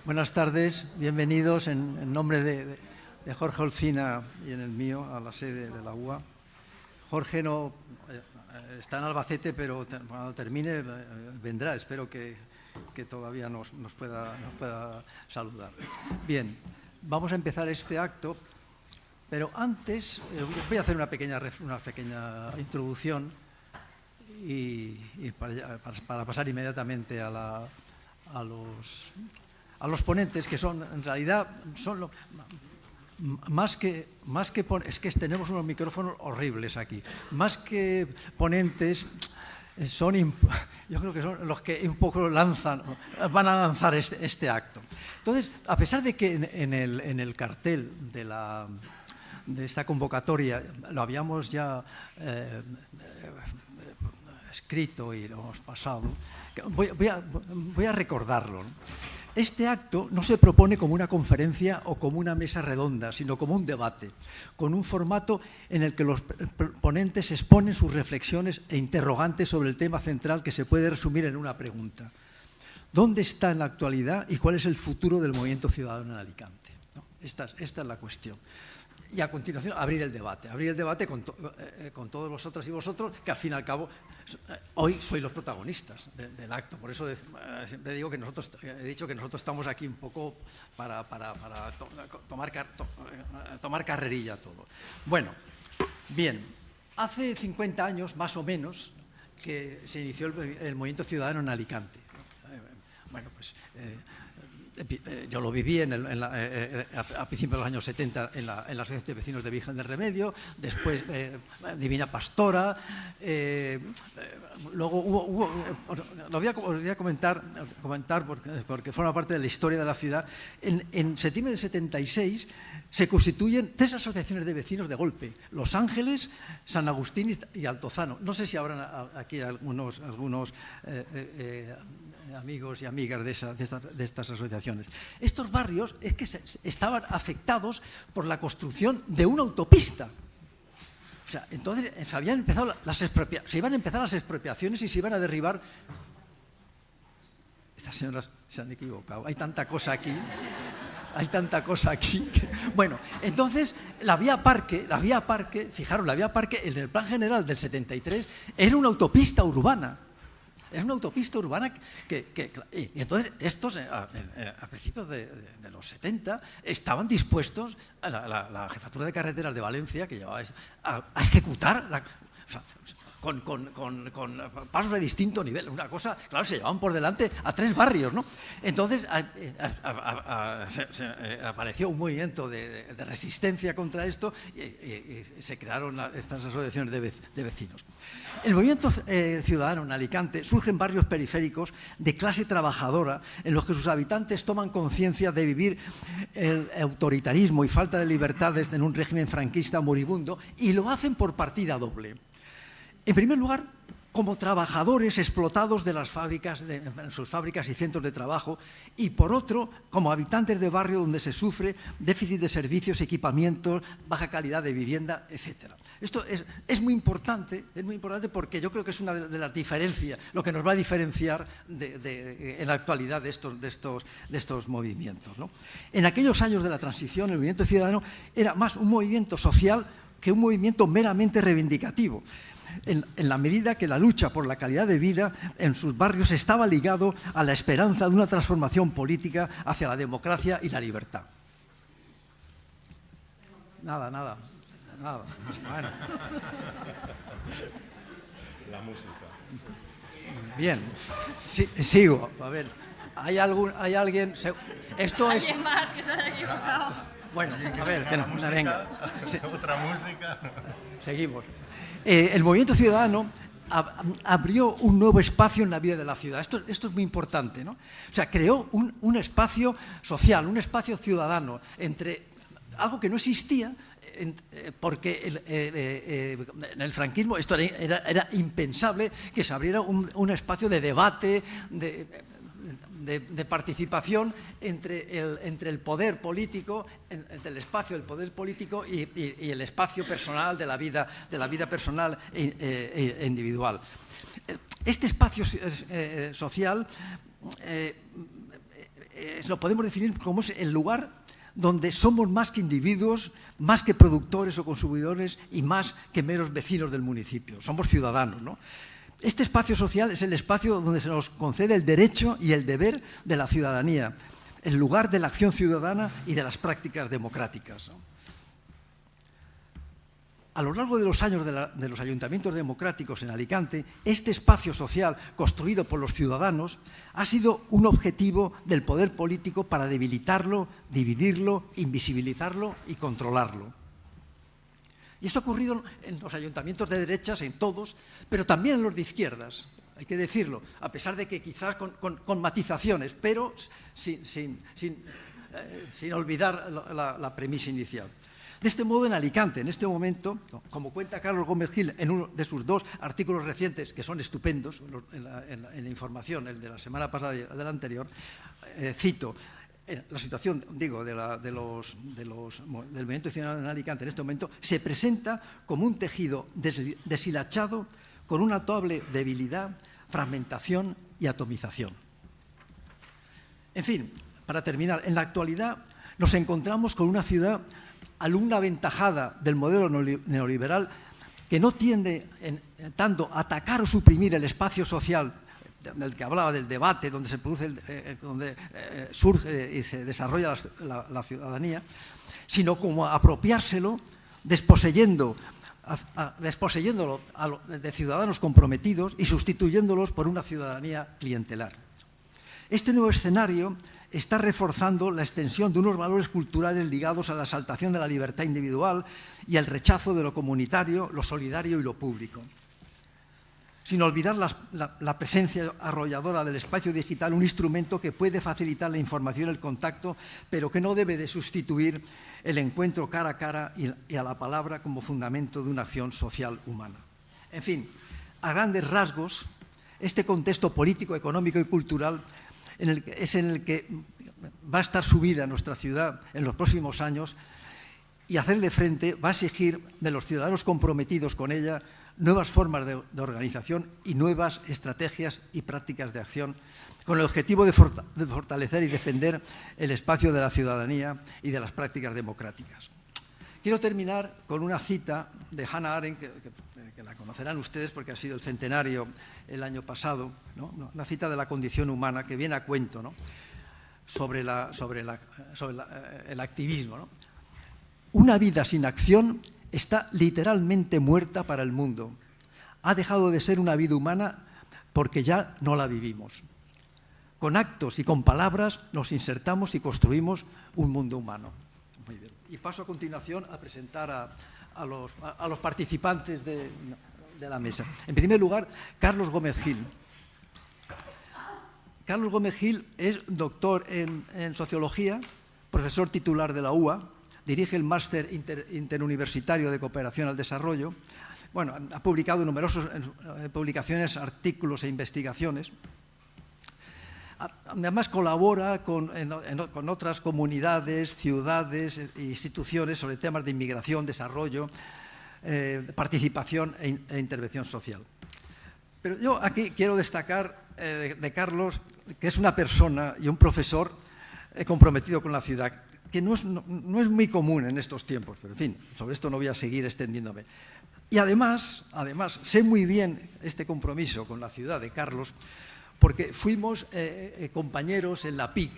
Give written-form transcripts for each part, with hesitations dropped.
Buenas tardes, bienvenidos en nombre de Jorge Olcina y en el mío a la sede de la UA. Jorge no está en Albacete, pero cuando termine vendrá. Espero que todavía nos pueda saludar. Bien, vamos a empezar este acto, pero antes voy a hacer una pequeña introducción y para pasar inmediatamente a los ponentes, que son, en realidad, son más que es que tenemos unos micrófonos horribles aquí. Más que ponentes, yo creo que son los que un poco van a lanzar este acto. Entonces, a pesar de que en el cartel de esta convocatoria lo habíamos ya escrito y lo hemos pasado, voy a recordarlo, ¿no? Este acto no se propone como una conferencia o como una mesa redonda, sino como un debate, con un formato en el que los ponentes exponen sus reflexiones e interrogantes sobre el tema central, que se puede resumir en una pregunta: ¿dónde está en la actualidad y cuál es el futuro del movimiento ciudadano en Alicante? ¿No? Esta es la cuestión. Y a continuación abrir el debate con todos vosotras y vosotros, que al fin y al cabo hoy sois los protagonistas del acto. Por eso siempre digo que he dicho que nosotros estamos aquí un poco para tomar carrerilla todo. Bueno, bien, hace 50 años más o menos que se inició el movimiento ciudadano en Alicante. Bueno, pues yo lo viví a principios de los años 70 en la Asociación de Vecinos de Virgen del Remedio, después Divina Pastora, luego lo voy a comentar porque forma parte de la historia de la ciudad. En septiembre del 76 se constituyen 3 asociaciones de vecinos de golpe: Los Ángeles, San Agustín y Altozano. No sé si habrán aquí algunos amigos y amigas de estas asociaciones. Estos barrios es que estaban afectados por la construcción de una autopista. O sea, entonces se iban a empezar las expropiaciones y se iban a derribar. Estas señoras se han equivocado. Hay tanta cosa aquí. Bueno, entonces la vía parque, fijaros, la vía parque en el plan general del 73 era una autopista urbana. Es una autopista urbana y entonces estos, a principios de los 70, estaban dispuestos, la Jefatura de Carreteras de Valencia, que llevaba a ejecutar con pasos de distinto nivel. Una cosa, claro, se llevaban por delante a 3 barrios, ¿no? Entonces apareció un movimiento de resistencia contra esto y se crearon estas asociaciones de vecinos. El movimiento ciudadano en Alicante surge en barrios periféricos de clase trabajadora, en los que sus habitantes toman conciencia de vivir el autoritarismo y falta de libertades en un régimen franquista moribundo, y lo hacen por partida doble. En primer lugar, como trabajadores explotados de las fábricas, en sus fábricas y centros de trabajo, y por otro, como habitantes de barrio donde se sufre déficit de servicios, equipamientos, baja calidad de vivienda, etc. Esto es muy importante porque yo creo que es una de las diferencias, lo que nos va a diferenciar en la actualidad de estos movimientos, ¿no? En aquellos años de la transición, el movimiento ciudadano era más un movimiento social que un movimiento meramente reivindicativo, en la medida que la lucha por la calidad de vida en sus barrios estaba ligado a la esperanza de una transformación política hacia la democracia y la libertad. Nada. Bueno. La música. Bien, sigo. A ver, ¿hay alguien? ¿Alguien más que se haya equivocado? Bueno, a ver, venga. Otra música. Seguimos. El movimiento ciudadano abrió un nuevo espacio en la vida de la ciudad. Esto es muy importante, ¿no? O sea, creó un espacio social, un espacio ciudadano, entre algo que no existía, porque en el franquismo esto era impensable, que se abriera un espacio de debate, de participación entre el poder político, entre el espacio del poder político y el espacio personal de la vida personal e individual. Este espacio social lo podemos definir como es el lugar donde somos más que individuos, más que productores o consumidores y más que meros vecinos del municipio. Somos ciudadanos, ¿no? Este espacio social es el espacio donde se nos concede el derecho y el deber de la ciudadanía, el lugar de la acción ciudadana y de las prácticas democráticas, ¿no? A lo largo de los años de los ayuntamientos democráticos en Alicante, este espacio social construido por los ciudadanos ha sido un objetivo del poder político para debilitarlo, dividirlo, invisibilizarlo y controlarlo. Y esto ha ocurrido en los ayuntamientos de derechas, en todos, pero también en los de izquierdas, hay que decirlo, a pesar de que quizás con matizaciones, pero sin olvidar la premisa inicial. De este modo, en Alicante, en este momento, como cuenta Carlos Gómez Gil en uno de sus 2 artículos recientes, que son estupendos, en la información, el de la semana pasada y el de la anterior, cito, la situación, digo, del movimiento ciudadano en Alicante en este momento se presenta como un tejido deshilachado con una notable debilidad, fragmentación y atomización. En fin, para terminar, en la actualidad nos encontramos con una ciudad alumna aventajada del modelo neoliberal que no tiende tanto a atacar o suprimir el espacio social del que hablaba, del debate, donde se produce, donde surge y se desarrolla la ciudadanía, sino como a apropiárselo, desposeyéndolo de ciudadanos comprometidos y sustituyéndolos por una ciudadanía clientelar. Este nuevo escenario está reforzando la extensión de unos valores culturales ligados a la exaltación de la libertad individual y al rechazo de lo comunitario, lo solidario y lo público. Sin olvidar la presencia arrolladora del espacio digital, un instrumento que puede facilitar la información y el contacto, pero que no debe de sustituir el encuentro cara a cara y a la palabra como fundamento de una acción social humana. En fin, a grandes rasgos, este contexto político, económico y cultural es en el que va a estar subida nuestra ciudad en los próximos años, y hacerle frente va a exigir de los ciudadanos comprometidos con ella nuevas formas de organización y nuevas estrategias y prácticas de acción con el objetivo de fortalecer y defender el espacio de la ciudadanía y de las prácticas democráticas. Quiero terminar con una cita de Hannah Arendt, que la conocerán ustedes porque ha sido el centenario el año pasado, ¿no? Una cita de la condición humana que viene a cuento, ¿no? sobre el activismo, ¿no? Una vida sin acción está literalmente muerta para el mundo. Ha dejado de ser una vida humana porque ya no la vivimos. Con actos y con palabras nos insertamos y construimos un mundo humano. Muy bien. Y paso a continuación a presentar a los participantes de la mesa. En primer lugar, Carlos Gómez Gil. Carlos Gómez Gil es doctor en Sociología, profesor titular de la UA, dirige el Máster Interuniversitario de Cooperación al Desarrollo. Bueno, ha publicado numerosas publicaciones, artículos e investigaciones. Además colabora con otras comunidades, ciudades e instituciones sobre temas de inmigración, desarrollo, participación e intervención social. Pero yo aquí quiero destacar de Carlos que es una persona y un profesor comprometido con la ciudad, que no es muy común en estos tiempos, pero en fin, sobre esto no voy a seguir extendiéndome. Y además sé muy bien este compromiso con la ciudad de Carlos, porque fuimos compañeros en la PIC,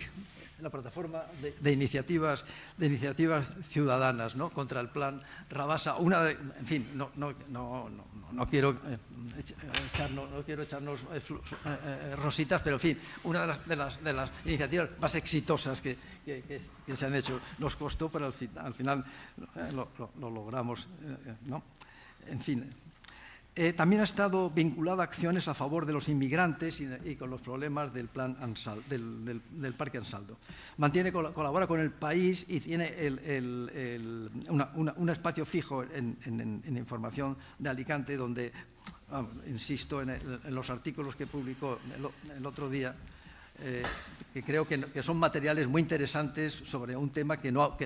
la plataforma de iniciativas ciudadanas, ¿no? Contra el plan Rabasa. En fin, no quiero echarnos rositas, pero en fin, una de las iniciativas más exitosas que se han hecho. Nos costó, pero al final lo logramos, ¿no? En fin. También ha estado vinculada a acciones a favor de los inmigrantes y con los problemas del plan del Parque Ansaldo. Colabora con El País y tiene un espacio fijo en información de Alicante, donde, insisto, en los artículos que publicó el otro día, que creo que son materiales muy interesantes sobre un tema que no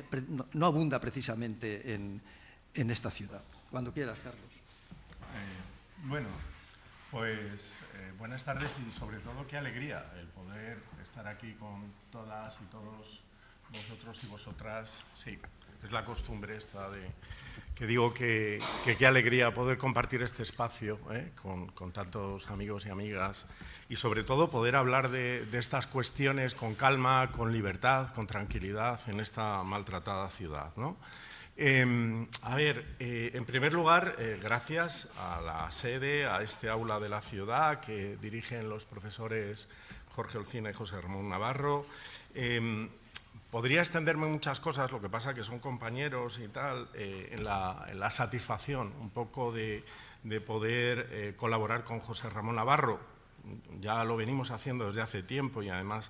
abunda precisamente en esta ciudad. Cuando quieras, Carlos. Bueno, Pues buenas tardes y sobre todo qué alegría el poder estar aquí con todas y todos vosotros y vosotras. Sí, es la costumbre esta de que digo que qué alegría poder compartir este espacio con tantos amigos y amigas y sobre todo poder hablar de estas cuestiones con calma, con libertad, con tranquilidad en esta maltratada ciudad, ¿no? En primer lugar, gracias a la sede, a este aula de la ciudad que dirigen los profesores Jorge Olcina y José Ramón Navarro. Podría extenderme muchas cosas, lo que pasa que son compañeros y tal, en la satisfacción un poco de poder colaborar con José Ramón Navarro. Ya lo venimos haciendo desde hace tiempo y además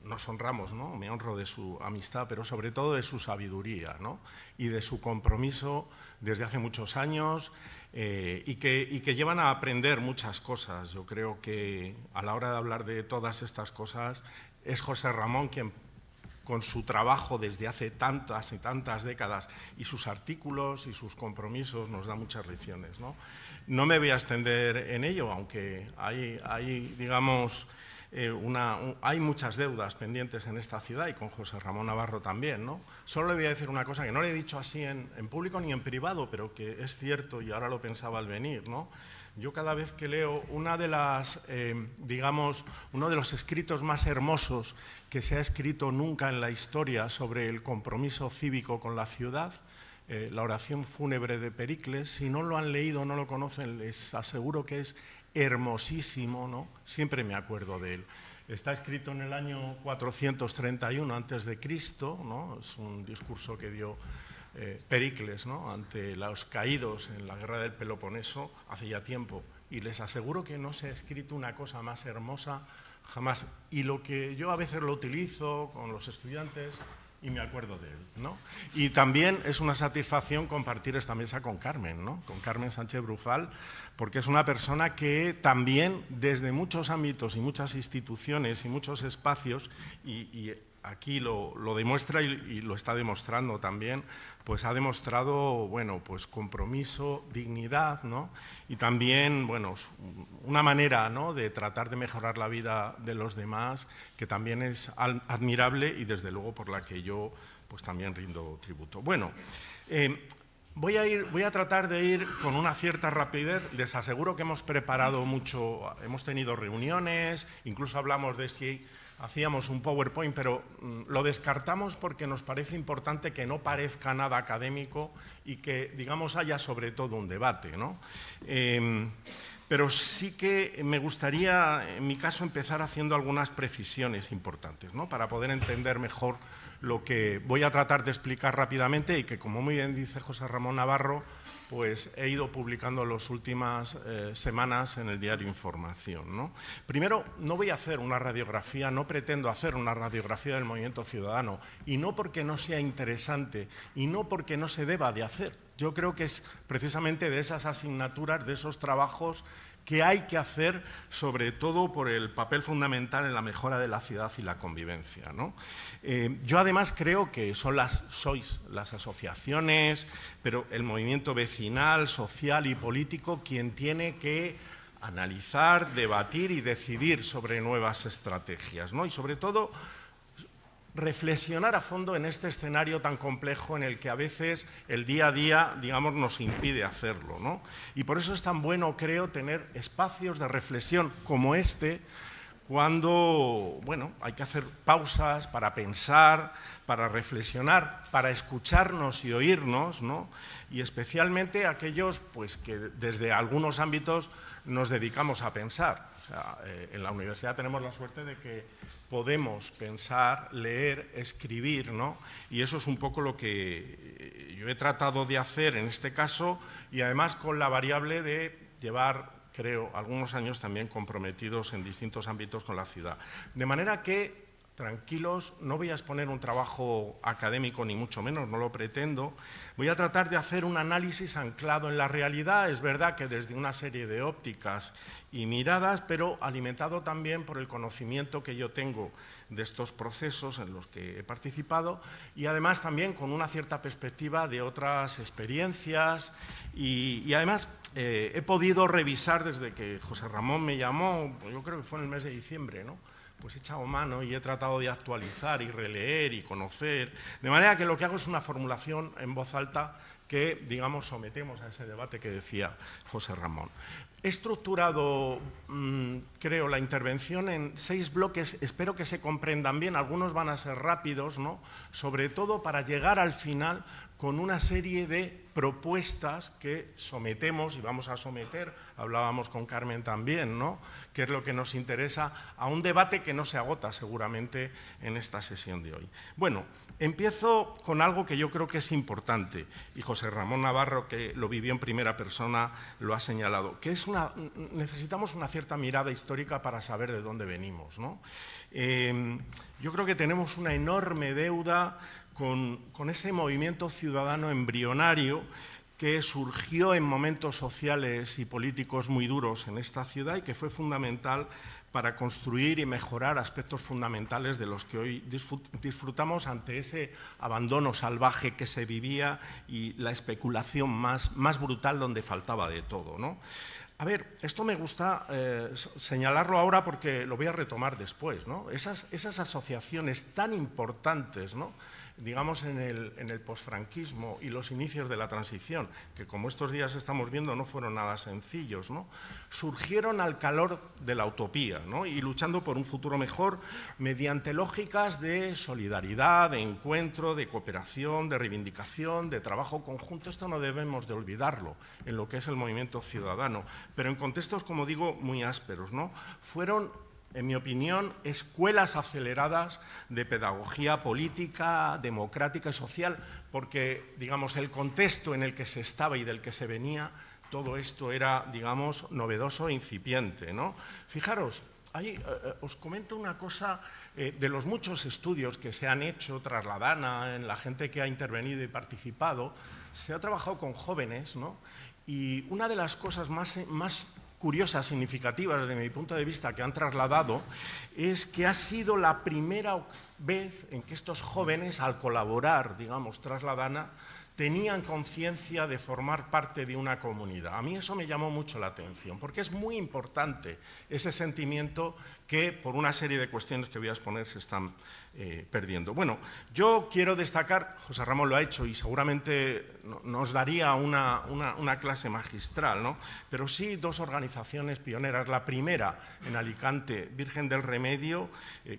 nos honramos, ¿no? Me honro de su amistad, pero sobre todo de su sabiduría, ¿no? Y de su compromiso desde hace muchos años y que llevan a aprender muchas cosas. Yo creo que a la hora de hablar de todas estas cosas es José Ramón quien, con su trabajo desde hace tantas y tantas décadas y sus artículos y sus compromisos, nos da muchas lecciones, ¿no? No me voy a extender en ello, aunque hay digamos, hay muchas deudas pendientes en esta ciudad y con José Ramón Navarro también, ¿no? Solo le voy a decir una cosa que no le he dicho así en público ni en privado, pero que es cierto y ahora lo pensaba al venir, ¿no? Yo cada vez que leo digamos, uno de los escritos más hermosos que se ha escrito nunca en la historia sobre el compromiso cívico con la ciudad, la oración fúnebre de Pericles, si no lo han leído o no lo conocen, les aseguro que es hermosísimo, ¿no? Siempre me acuerdo de él. Está escrito en el año 431 a.C., ¿no? Es un discurso que dio Pericles, ¿no? Ante los caídos en la guerra del Peloponeso hace ya tiempo, y les aseguro que no se ha escrito una cosa más hermosa jamás. Y lo que yo a veces lo utilizo con los estudiantes y me acuerdo de él, ¿no? Y también es una satisfacción compartir esta mesa con Carmen, ¿no? Con Carmen Sánchez Brufal, porque es una persona que también desde muchos ámbitos y muchas instituciones y muchos espacios, y aquí lo demuestra y lo está demostrando también, pues ha demostrado, bueno, pues compromiso, dignidad, ¿no? Y también, bueno, una manera, ¿no?, de tratar de mejorar la vida de los demás, que también es admirable y desde luego por la que yo pues también rindo tributo. Bueno, voy a tratar de ir con una cierta rapidez. Les aseguro que hemos preparado mucho, hemos tenido reuniones, incluso hablamos de si hacíamos un PowerPoint, pero lo descartamos porque nos parece importante que no parezca nada académico y que, digamos, haya sobre todo un debate, ¿no? Pero sí que me gustaría, en mi caso, empezar haciendo algunas precisiones importantes, ¿no?, para poder entender mejor lo que voy a tratar de explicar rápidamente y que, como muy bien dice José Ramón Navarro, pues he ido publicando las últimas semanas en el diario Información, ¿no? Primero, no voy a hacer una radiografía, no pretendo hacer una radiografía del movimiento ciudadano, y no porque no sea interesante y no porque no se deba de hacer. Yo creo que es precisamente de esas asignaturas, de esos trabajos que hay que hacer, sobre todo por el papel fundamental en la mejora de la ciudad y la convivencia, ¿no? Yo además creo que sois las asociaciones, pero el movimiento vecinal, social y político quien tiene que analizar, debatir y decidir sobre nuevas estrategias, ¿no? Y sobre todo reflexionar a fondo en este escenario tan complejo en el que a veces el día a día, digamos, nos impide hacerlo, ¿no? Y por eso es tan bueno, creo, tener espacios de reflexión como este, cuando, bueno, hay que hacer pausas para pensar, para reflexionar, para escucharnos y oírnos, ¿no? Y especialmente aquellos, pues, que desde algunos ámbitos nos dedicamos a pensar. O sea, en la universidad tenemos la suerte de que podemos pensar, leer, escribir, ¿no? Y eso es un poco lo que yo he tratado de hacer en este caso, y además con la variable de llevar, creo, algunos años también comprometidos en distintos ámbitos con la ciudad. De manera que tranquilos, no voy a exponer un trabajo académico ni mucho menos, no lo pretendo. Voy a tratar de hacer un análisis anclado en la realidad. Es verdad que desde una serie de ópticas y miradas, pero alimentado también por el conocimiento que yo tengo de estos procesos en los que he participado y además también con una cierta perspectiva de otras experiencias y además he podido revisar desde que José Ramón me llamó, yo creo que fue en el mes de diciembre, ¿no? Pues he echado mano y he tratado de actualizar y releer y conocer, de manera que lo que hago es una formulación en voz alta que, digamos, sometemos a ese debate que decía José Ramón. He estructurado, creo, la intervención en 6 bloques, espero que se comprendan bien, algunos van a ser rápidos, ¿no? Sobre todo para llegar al final con una serie de propuestas que sometemos y vamos a someter, hablábamos con Carmen también, ¿no? Que es lo que nos interesa, a un debate que no se agota seguramente en esta sesión de hoy. Bueno, empiezo con algo que yo creo que es importante, y José Ramón Navarro, que lo vivió en primera persona, lo ha señalado, que es necesitamos una cierta mirada histórica para saber de dónde venimos, ¿no? Yo creo que tenemos una enorme deuda con ese movimiento ciudadano embrionario que surgió en momentos sociales y políticos muy duros en esta ciudad y que fue fundamental para construir y mejorar aspectos fundamentales de los que hoy disfrutamos ante ese abandono salvaje que se vivía y la especulación más brutal donde faltaba de todo, ¿no? A ver, esto me gusta señalarlo ahora porque lo voy a retomar después, ¿no? Esas asociaciones tan importantes, ¿no? Digamos, en el posfranquismo y los inicios de la transición, que como estos días estamos viendo no fueron nada sencillos, ¿no? Surgieron al calor de la utopía, ¿no? Y luchando por un futuro mejor mediante lógicas de solidaridad, de encuentro, de cooperación, de reivindicación, de trabajo conjunto. Esto no debemos de olvidarlo en lo que es el movimiento ciudadano, pero en contextos, como digo, muy ásperos, ¿no? Fueron, en mi opinión, escuelas aceleradas de pedagogía política, democrática y social, porque, digamos, el contexto en el que se estaba y del que se venía, todo esto era, digamos, novedoso e incipiente, ¿no? Fijaros, ahí os comento una cosa de los muchos estudios que se han hecho tras la Dana, en la gente que ha intervenido y participado, se ha trabajado con jóvenes, ¿no? Y una de las cosas más curiosas, significativas desde mi punto de vista que han trasladado es que ha sido la primera vez en que estos jóvenes, al colaborar, digamos, tras la Dana, tenían conciencia de formar parte de una comunidad. A mí eso me llamó mucho la atención, porque es muy importante ese sentimiento que, por una serie de cuestiones que voy a exponer, se están perdiendo. Bueno, yo quiero destacar, José Ramón lo ha hecho y seguramente nos daría una clase magistral, ¿no? Pero sí 2 organizaciones pioneras. La primera, en Alicante, Virgen del Remedio,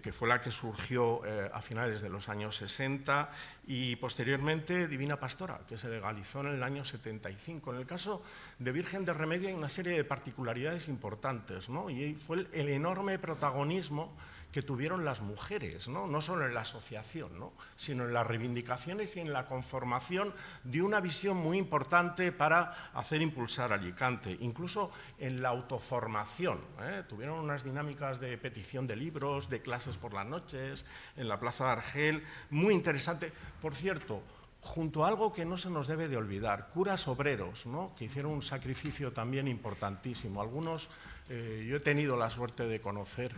que fue la que surgió a finales de los años 60, y posteriormente Divina Pastora, que se legalizó en el año 75. En el caso de Virgen del Remedio hay una serie de particularidades importantes, ¿no? Y fue el enorme protagonismo que tuvieron las mujeres, no solo en la asociación, ¿no? Sino en las reivindicaciones y en la conformación de una visión muy importante para hacer impulsar Alicante, incluso en la autoformación, ¿eh? Tuvieron unas dinámicas de petición de libros, de clases por las noches, en la Plaza de Argel, muy interesante. Por cierto, junto a algo que no se nos debe de olvidar, curas obreros, ¿no? Que hicieron un sacrificio también importantísimo. Algunos yo he tenido la suerte de conocer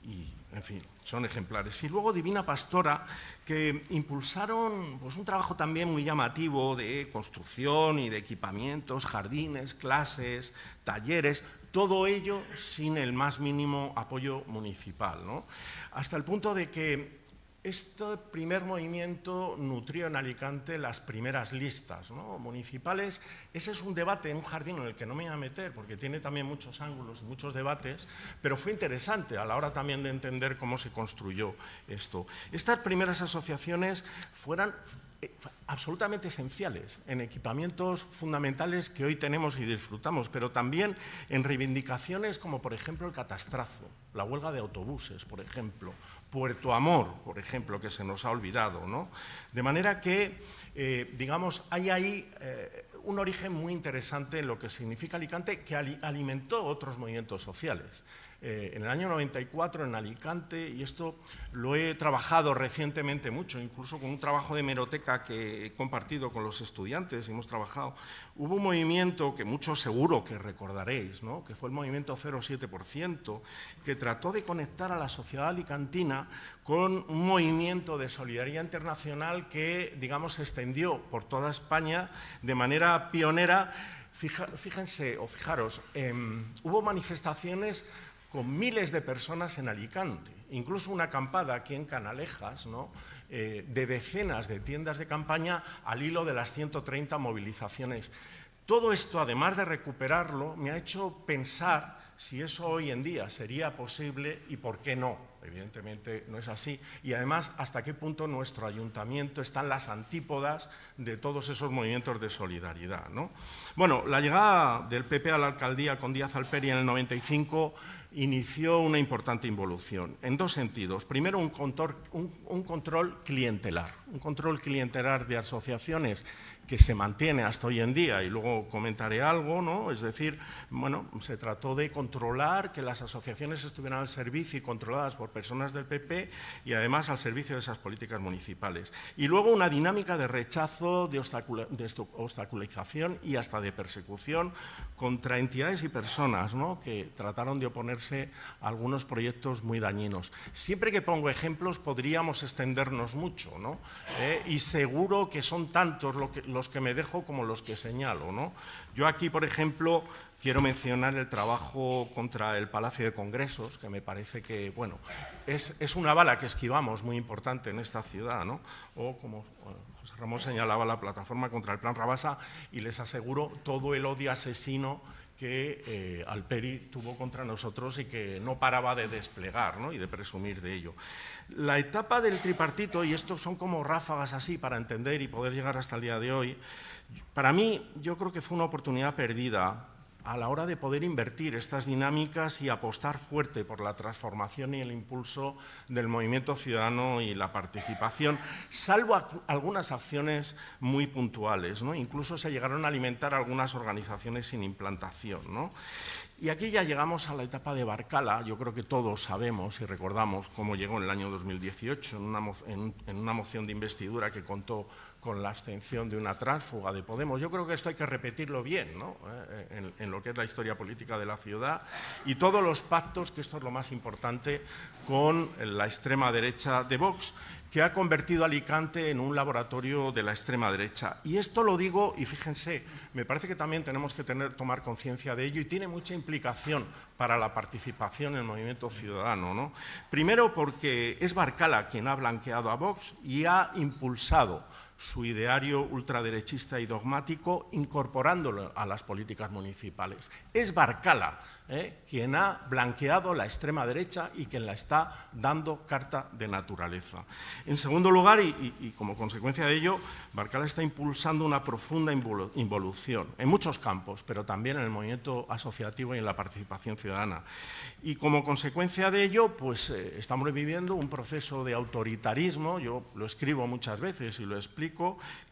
y, en fin, son ejemplares. Y luego Divina Pastora, que impulsaron pues, un trabajo también muy llamativo de construcción y de equipamientos, jardines, clases, talleres, todo ello sin el más mínimo apoyo municipal, ¿no? Hasta el punto de que este primer movimiento nutrió en Alicante las primeras listas, ¿no? Municipales. Ese es un debate en un jardín en el que no me voy a meter porque tiene también muchos ángulos y muchos debates, pero fue interesante a la hora también de entender cómo se construyó esto. Estas primeras asociaciones fueron absolutamente esenciales en equipamientos fundamentales que hoy tenemos y disfrutamos, pero también en reivindicaciones como, por ejemplo, el catastrazo, la huelga de autobuses, por ejemplo, Puerto Amor, por ejemplo, que se nos ha olvidado, ¿no? De manera que, digamos, hay ahí un origen muy interesante en lo que significa Alicante, que alimentó otros movimientos sociales. En el año 94 en Alicante, y esto lo he trabajado recientemente mucho, incluso con un trabajo de hemeroteca que he compartido con los estudiantes, hemos trabajado, hubo un movimiento que muchos seguro que recordaréis, ¿no?, que fue el movimiento 07%, que trató de conectar a la sociedad alicantina con un movimiento de solidaridad internacional que, digamos, se extendió por toda España de manera pionera. Fíjense o fijaros, hubo manifestaciones con miles de personas en Alicante, incluso una acampada aquí en Canalejas, ¿no?, de decenas de tiendas de campaña al hilo de las 130 movilizaciones. Todo esto, además de recuperarlo, me ha hecho pensar si eso hoy en día sería posible y por qué no. Evidentemente no es así. Y además, hasta qué punto nuestro ayuntamiento está en las antípodas de todos esos movimientos de solidaridad, ¿no? Bueno, la llegada del PP a la alcaldía con Díaz Alperi en el 95 inició una importante involución, en dos sentidos. Primero, un control clientelar de asociaciones que se mantiene hasta hoy en día, y luego comentaré algo, ¿no? Es decir, bueno, se trató de controlar que las asociaciones estuvieran al servicio y controladas por personas del PP y además al servicio de esas políticas municipales. Y luego una dinámica de rechazo, de obstaculización y hasta de persecución contra entidades y personas, ¿no?, que trataron de oponerse a algunos proyectos muy dañinos. Siempre que pongo ejemplos podríamos extendernos mucho, ¿no? Y seguro que son tantos los que me dejo como los que señalo, ¿no? Yo aquí, por ejemplo, quiero mencionar el trabajo contra el Palacio de Congresos, que me parece que, bueno, es una bala que esquivamos muy importante en esta ciudad, ¿no? O, como José Ramón señalaba, la plataforma contra el Plan Rabasa, y les aseguro todo el odio asesino que Alperi tuvo contra nosotros y que no paraba de desplegar, ¿no?, y de presumir de ello. La etapa del tripartito, y esto son como ráfagas así para entender y poder llegar hasta el día de hoy, para mí yo creo que fue una oportunidad perdida a la hora de poder invertir estas dinámicas y apostar fuerte por la transformación y el impulso del movimiento ciudadano y la participación, salvo algunas acciones muy puntuales, ¿no? Incluso se llegaron a alimentar algunas organizaciones sin implantación, ¿no? Y aquí ya llegamos a la etapa de Barcala. Yo creo que todos sabemos y recordamos cómo llegó en el año 2018 en una moción de investidura que contó con la abstención de una tránsfuga de Podemos. Yo creo que esto hay que repetirlo bien, ¿no?, en lo que es la historia política de la ciudad, y todos los pactos, que esto es lo más importante, con la extrema derecha de Vox, que ha convertido a Alicante en un laboratorio de la extrema derecha. Y esto lo digo, y fíjense, me parece que también tenemos que tomar conciencia de ello, y tiene mucha implicación para la participación en el movimiento ciudadano, ¿no? Primero, porque es Barcala quien ha blanqueado a Vox y ha impulsado su ideario ultraderechista y dogmático, incorporándolo a las políticas municipales. Es Barcala quien ha blanqueado la extrema derecha y quien la está dando carta de naturaleza. En segundo lugar, y como consecuencia de ello, Barcala está impulsando una profunda involución en muchos campos, pero también en el movimiento asociativo y en la participación ciudadana. Y como consecuencia de ello, pues estamos viviendo un proceso de autoritarismo, yo lo escribo muchas veces y lo explico,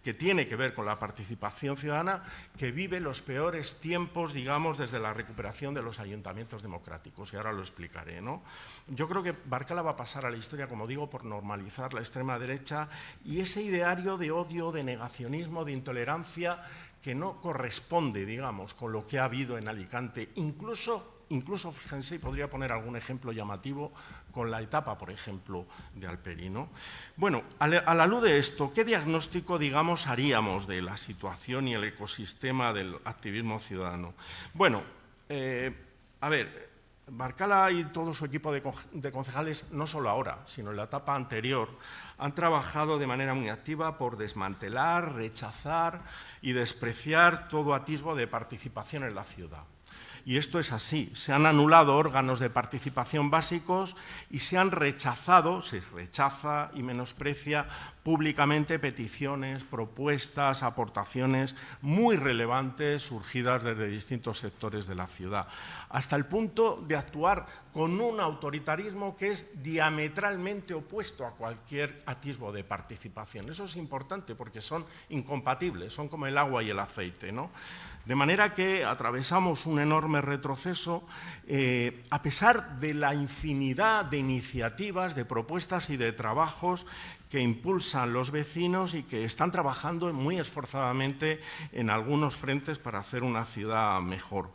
que tiene que ver con la participación ciudadana, que vive los peores tiempos, digamos, desde la recuperación de los ayuntamientos democráticos, y ahora lo explicaré, ¿no? Yo creo que Barcala va a pasar a la historia, como digo, por normalizar la extrema derecha y ese ideario de odio, de negacionismo, de intolerancia, que no corresponde, digamos, con lo que ha habido en Alicante, incluso, fíjense, y podría poner algún ejemplo llamativo con la etapa, por ejemplo, de Alperi, ¿no? Bueno, a la luz de esto, ¿qué diagnóstico, digamos, haríamos de la situación y el ecosistema del activismo ciudadano? Bueno, a ver, Barcala y todo su equipo de concejales, no solo ahora, sino en la etapa anterior, han trabajado de manera muy activa por desmantelar, rechazar y despreciar todo atisbo de participación en la ciudad. Y esto es así, se han anulado órganos de participación básicos y se han rechazado, se rechaza y menosprecia públicamente peticiones, propuestas, aportaciones muy relevantes surgidas desde distintos sectores de la ciudad, hasta el punto de actuar con un autoritarismo que es diametralmente opuesto a cualquier atisbo de participación. Eso es importante porque son incompatibles, son como el agua y el aceite, ¿no? De manera que atravesamos un enorme retroceso, a pesar de la infinidad de iniciativas, de propuestas y de trabajos que impulsan los vecinos y que están trabajando muy esforzadamente en algunos frentes para hacer una ciudad mejor.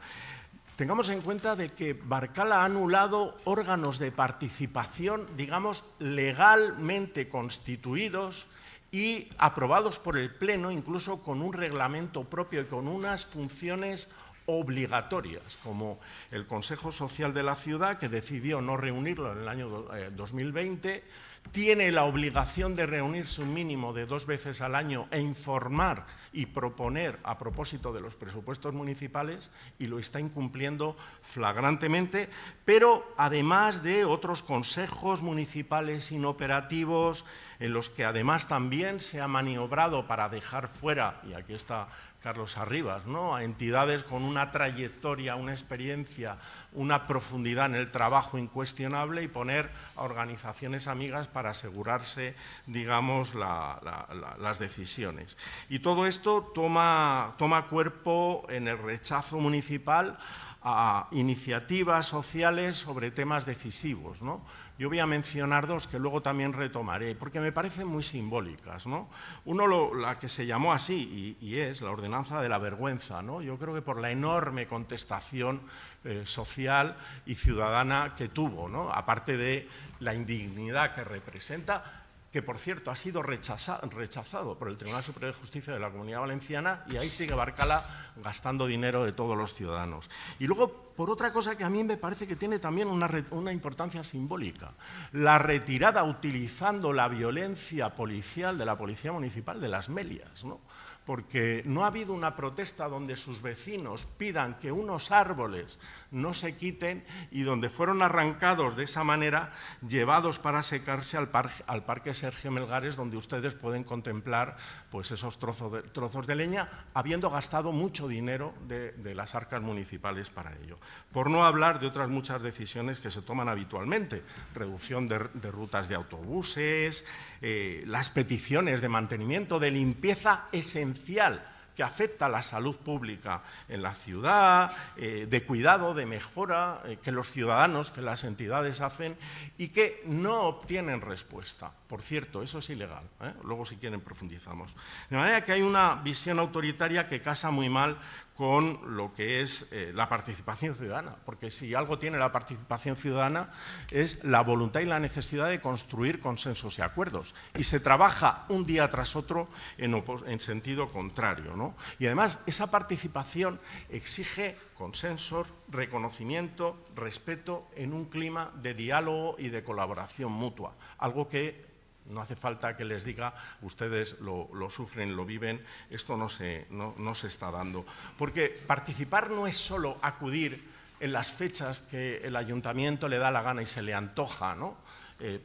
Tengamos en cuenta de que Barcala ha anulado órganos de participación, digamos, legalmente constituidos y aprobados por el Pleno, incluso con un reglamento propio y con unas funciones obligatorias, como el Consejo Social de la Ciudad, que decidió no reunirlo en el año 2020, tiene la obligación de reunirse un mínimo de 2 veces al año e informar y proponer a propósito de los presupuestos municipales, y lo está incumpliendo flagrantemente, pero además de otros consejos municipales inoperativos, en los que además también se ha maniobrado para dejar fuera, y aquí está Carlos Arribas, ¿no?, a entidades con una trayectoria, una experiencia, una profundidad en el trabajo incuestionable, y poner a organizaciones amigas para asegurarse, digamos, las decisiones. Y todo esto toma cuerpo en el rechazo municipal a iniciativas sociales sobre temas decisivos, ¿no? Yo voy a mencionar 2 que luego también retomaré, porque me parecen muy simbólicas, ¿no? Uno, la que se llamó así, y es la ordenanza de la vergüenza, ¿no? Yo creo que por la enorme contestación social y ciudadana que tuvo, ¿no?, aparte de la indignidad que representa, que por cierto ha sido rechazado por el Tribunal Superior de Justicia de la Comunidad Valenciana, y ahí sigue Barcala gastando dinero de todos los ciudadanos. Y luego, por otra cosa que a mí me parece que tiene también una importancia simbólica, la retirada utilizando la violencia policial de la Policía Municipal de las Melias, ¿no? Porque no ha habido una protesta donde sus vecinos pidan que unos árboles no se quiten y donde fueron arrancados de esa manera, llevados para secarse al Parque Sergio Melgares, donde ustedes pueden contemplar pues esos trozos de leña, habiendo gastado mucho dinero de las arcas municipales para ello. Por no hablar de otras muchas decisiones que se toman habitualmente, reducción de rutas de autobuses, las peticiones de mantenimiento, de limpieza esencial que afecta a la salud pública en la ciudad, de cuidado, de mejora, que los ciudadanos, que las entidades hacen y que no obtienen respuesta. Por cierto, eso es ilegal, ¿eh? Luego si quieren profundizamos. De manera que hay una visión autoritaria que casa muy mal con lo que es la participación ciudadana, porque si algo tiene la participación ciudadana es la voluntad y la necesidad de construir consensos y acuerdos, y se trabaja un día tras otro en sentido contrario, ¿no? Y además esa participación exige consensos, reconocimiento, respeto en un clima de diálogo y de colaboración mutua, algo que no hace falta que les diga, ustedes lo sufren, lo viven, esto no se está dando. Porque participar no es solo acudir en las fechas que el ayuntamiento le da la gana y se le antoja, ¿no?,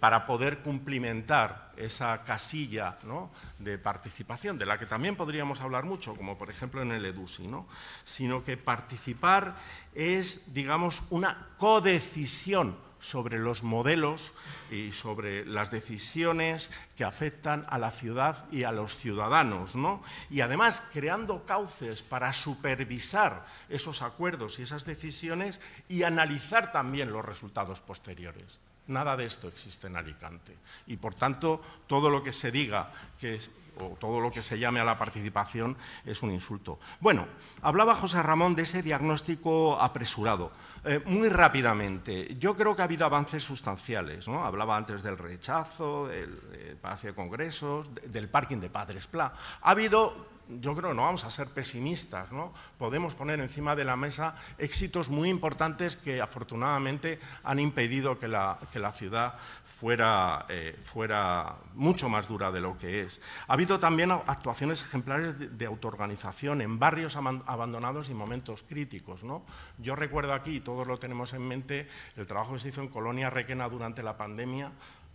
para poder cumplimentar esa casilla, ¿no?, de participación, de la que también podríamos hablar mucho, como por ejemplo en el EDUSI, ¿no?, sino que participar es, digamos, una codecisión sobre los modelos y sobre las decisiones que afectan a la ciudad y a los ciudadanos, ¿no? Y además creando cauces para supervisar esos acuerdos y esas decisiones y analizar también los resultados posteriores. Nada de esto existe en Alicante y, por tanto, todo lo que se diga o todo lo que se llame a la participación es un insulto. Bueno, hablaba José Ramón de ese diagnóstico apresurado. Muy rápidamente, yo creo que ha habido avances sustanciales, ¿no? Hablaba antes del rechazo, del Palacio de Congresos, del parking de Padres Pla. Ha habido yo creo que no vamos a ser pesimistas, ¿no? Podemos poner encima de la mesa éxitos muy importantes que afortunadamente han impedido que la ciudad fuera mucho más dura de lo que es. Ha habido también actuaciones ejemplares de autoorganización en barrios abandonados y momentos críticos, ¿no? Yo recuerdo aquí, y todos lo tenemos en mente, el trabajo que se hizo en Colonia Requena durante la pandemia,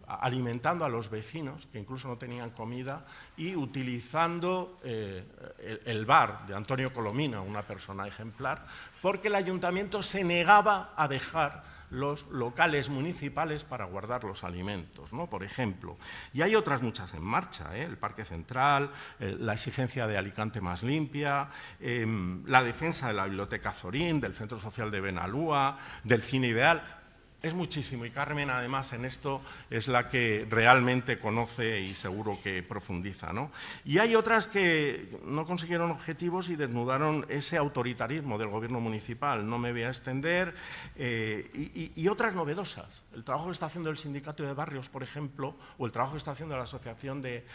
alimentando a los vecinos, que incluso no tenían comida, y utilizando el bar de Antonio Colomina, una persona ejemplar, porque el ayuntamiento se negaba a dejar los locales municipales para guardar los alimentos, ¿no? Por ejemplo. Y hay otras muchas en marcha, el Parque Central, la exigencia de Alicante más limpia, la defensa de la Biblioteca Zorín, del Centro Social de Benalúa, del Cine Ideal. Es muchísimo, y Carmen además en esto es la que realmente conoce y seguro que profundiza, ¿no? Y hay otras que no consiguieron objetivos y desnudaron ese autoritarismo del gobierno municipal, no me voy a extender, y otras novedosas. El trabajo que está haciendo el Sindicato de Barrios, por ejemplo, o el trabajo que está haciendo la Asociación de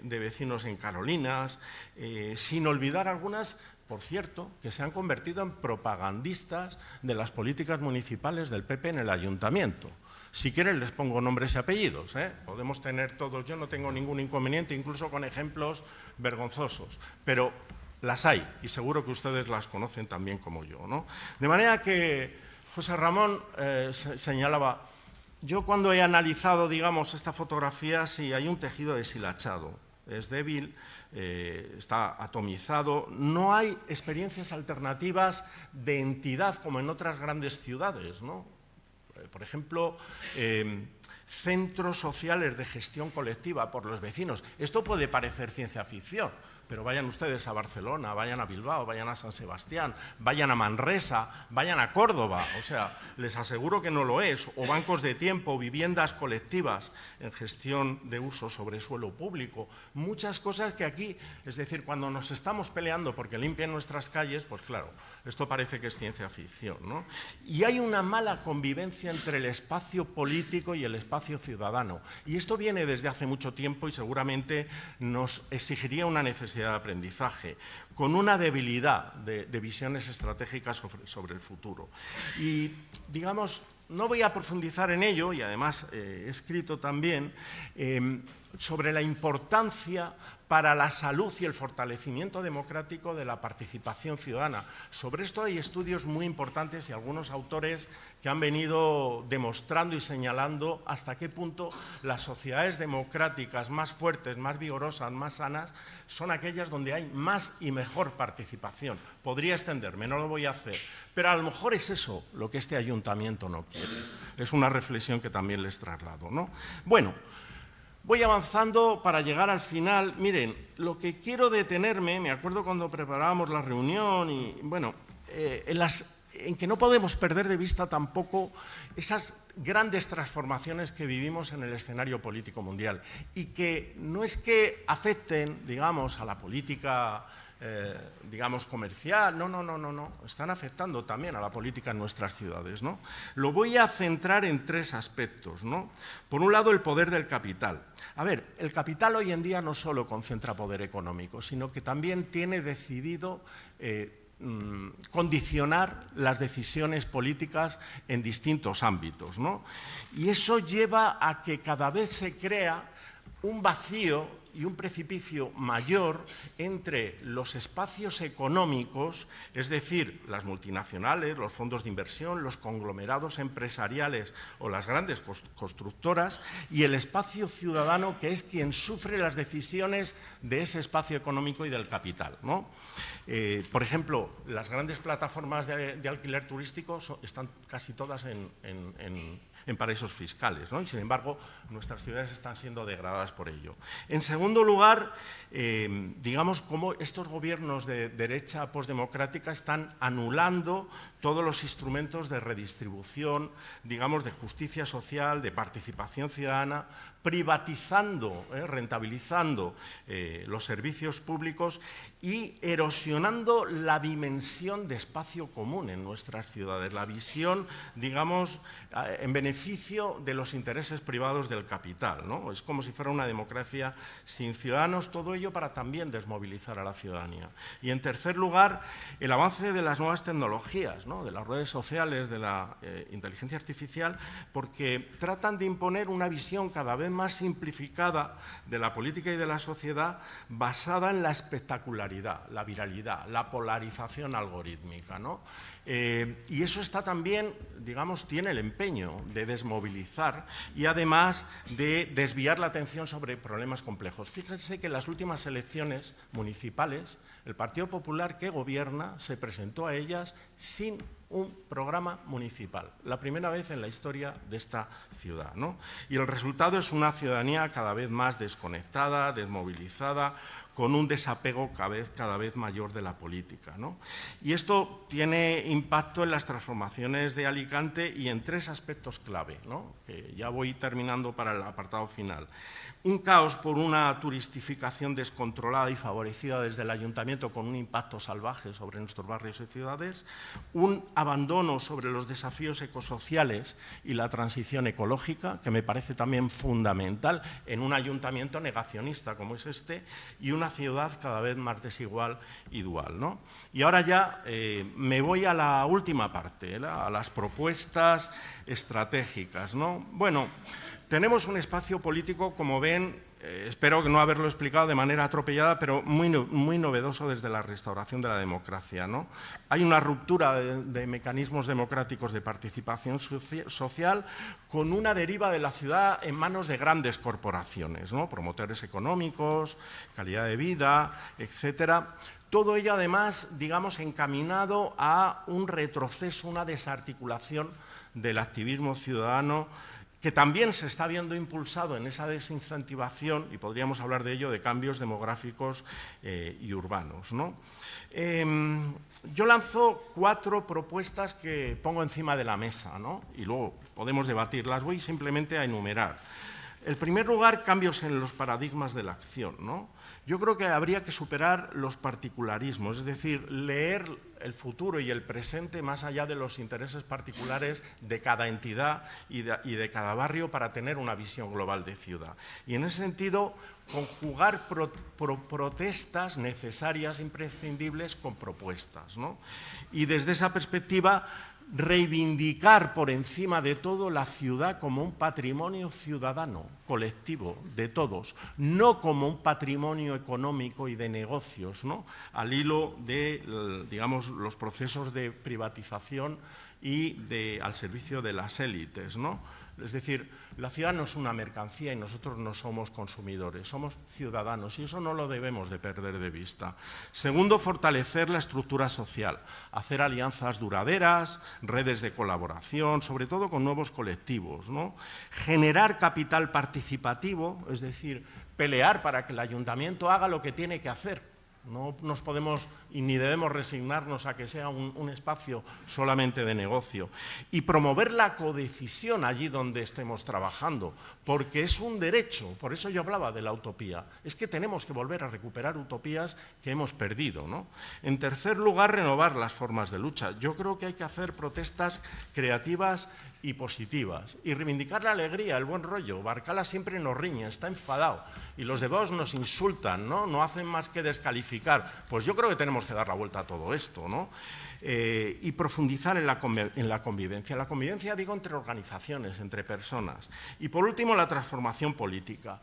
Vecinos en Carolinas, sin olvidar algunas, por cierto, que se han convertido en propagandistas de las políticas municipales del PP en el ayuntamiento. Si quieren les pongo nombres y apellidos, podemos tener todos, yo no tengo ningún inconveniente, incluso con ejemplos vergonzosos, pero las hay y seguro que ustedes las conocen también como yo, ¿no? De manera que José Ramón señalaba, yo cuando he analizado, digamos, esta fotografía, sí hay un tejido deshilachado, es débil, está atomizado, no hay experiencias alternativas de entidad como en otras grandes ciudades, ¿no? Por ejemplo, centros sociales de gestión colectiva por los vecinos. Esto puede parecer ciencia ficción, pero vayan ustedes a Barcelona, vayan a Bilbao, vayan a San Sebastián, vayan a Manresa, vayan a Córdoba, o sea, les aseguro que no lo es, o bancos de tiempo, viviendas colectivas en gestión de uso sobre suelo público, muchas cosas que aquí, es decir, cuando nos estamos peleando porque limpian nuestras calles, pues claro, esto parece que es ciencia ficción, ¿no? Y hay una mala convivencia entre el espacio político y el espacio ciudadano, y esto viene desde hace mucho tiempo y seguramente nos exigiría una necesidad de aprendizaje, con una debilidad de visiones estratégicas sobre el futuro. Y, digamos, no voy a profundizar en ello, y además he escrito también sobre la importancia para la salud y el fortalecimiento democrático de la participación ciudadana. Sobre esto hay estudios muy importantes y algunos autores que han venido demostrando y señalando hasta qué punto las sociedades democráticas más fuertes, más vigorosas, más sanas, son aquellas donde hay más y mejor participación. Podría extenderme, no lo voy a hacer, pero a lo mejor es eso lo que este ayuntamiento no quiere. Es una reflexión que también les traslado, ¿no? Bueno, voy avanzando para llegar al final. Miren, lo que quiero detenerme, me acuerdo cuando preparábamos la reunión y, bueno, en que no podemos perder de vista tampoco esas grandes transformaciones que vivimos en el escenario político mundial y que no es que afecten, digamos, a la política digamos, comercial, no, están afectando también a la política en nuestras ciudades, ¿no? Lo voy a centrar en tres aspectos, ¿no? Por un lado, el poder del capital. A ver, el capital hoy en día no solo concentra poder económico, sino que también tiene decidido condicionar las decisiones políticas en distintos ámbitos, ¿no? Y eso lleva a que cada vez se crea un vacío y un precipicio mayor entre los espacios económicos, es decir, las multinacionales, los fondos de inversión, los conglomerados empresariales o las grandes constructoras, y el espacio ciudadano, que es quien sufre las decisiones de ese espacio económico y del capital, ¿no? Por ejemplo, las grandes plataformas de alquiler turístico están casi todas en paraísos fiscales, ¿no? Y sin embargo nuestras ciudades están siendo degradadas por ello. En segundo lugar, digamos cómo estos gobiernos de derecha postdemocrática están anulando todos los instrumentos de redistribución, digamos, de justicia social, de participación ciudadana, privatizando, rentabilizando los servicios públicos y erosionando la dimensión de espacio común en nuestras ciudades, la visión, digamos, en beneficio de los intereses privados del capital, ¿no? Es como si fuera una democracia Sin ciudadanos, todo ello para también desmovilizar a la ciudadanía. Y en tercer lugar, el avance de las nuevas tecnologías, ¿no? De las redes sociales, de la inteligencia artificial, porque tratan de imponer una visión cada vez más simplificada de la política y de la sociedad basada en la espectacularidad, la viralidad, la polarización algorítmica, ¿no? Y eso está también, digamos, tiene el empeño de desmovilizar y además de desviar la atención sobre problemas complejos. Fíjense que en las últimas elecciones municipales, el Partido Popular que gobierna se presentó a ellas sin un programa municipal, la primera vez en la historia de esta ciudad, ¿no? Y el resultado es una ciudadanía cada vez más desconectada, desmovilizada, con un desapego cada vez mayor de la política, ¿no? Y esto tiene impacto en las transformaciones de Alicante y en tres aspectos clave, ¿no? Que ya voy terminando para el apartado final. Un caos por una turistificación descontrolada y favorecida desde el ayuntamiento con un impacto salvaje sobre nuestros barrios y ciudades, un abandono sobre los desafíos ecosociales y la transición ecológica, que me parece también fundamental en un ayuntamiento negacionista como es este, y una ciudad cada vez más desigual y dual, ¿no? Y ahora ya me voy a la última parte, a las propuestas estratégicas, ¿no? Bueno, tenemos un espacio político, como ven, espero no haberlo explicado de manera atropellada, pero muy novedoso desde la restauración de la democracia, ¿no? Hay una ruptura de mecanismos democráticos de participación social con una deriva de la ciudad en manos de grandes corporaciones, ¿no? Promotores económicos, calidad de vida, etcétera. Todo ello, además, digamos, encaminado a un retroceso, una desarticulación del activismo ciudadano, que también se está viendo impulsado en esa desincentivación, y podríamos hablar de ello, de cambios demográficos y urbanos, ¿no? Yo lanzo 4 propuestas que pongo encima de la mesa, ¿no? Y luego podemos debatirlas. Voy simplemente a enumerar. En primer lugar, cambios en los paradigmas de la acción, ¿no? Yo creo que habría que superar los particularismos, es decir, leer el futuro y el presente más allá de los intereses particulares de cada entidad y de cada barrio para tener una visión global de ciudad. Y en ese sentido, conjugar protestas necesarias, imprescindibles, con propuestas, ¿no? Y desde esa perspectiva, reivindicar por encima de todo la ciudad como un patrimonio ciudadano, colectivo, de todos, no como un patrimonio económico y de negocios, ¿no? Al hilo de, digamos, los procesos de privatización y al servicio de las élites, ¿no? Es decir, la ciudad no es una mercancía y nosotros no somos consumidores, somos ciudadanos y eso no lo debemos de perder de vista. Segundo, fortalecer la estructura social, hacer alianzas duraderas, redes de colaboración, sobre todo con nuevos colectivos, ¿no? Generar capital participativo, es decir, pelear para que el ayuntamiento haga lo que tiene que hacer. No nos podemos y ni debemos resignarnos a que sea un espacio solamente de negocio. Y promover la codecisión allí donde estemos trabajando, porque es un derecho, por eso yo hablaba de la utopía. Es que tenemos que volver a recuperar utopías que hemos perdido, ¿no? En tercer lugar, renovar las formas de lucha. Yo creo que hay que hacer protestas creativas y positivas, y reivindicar la alegría, el buen rollo. Barcala siempre nos riñe, está enfadado, y los de Vox nos insultan, ¿no? No hacen más que descalificar. Pues yo creo que tenemos que dar la vuelta a todo esto, ¿no? Y profundizar en la convivencia. La convivencia, digo, entre organizaciones, entre personas. Y por último, la transformación política.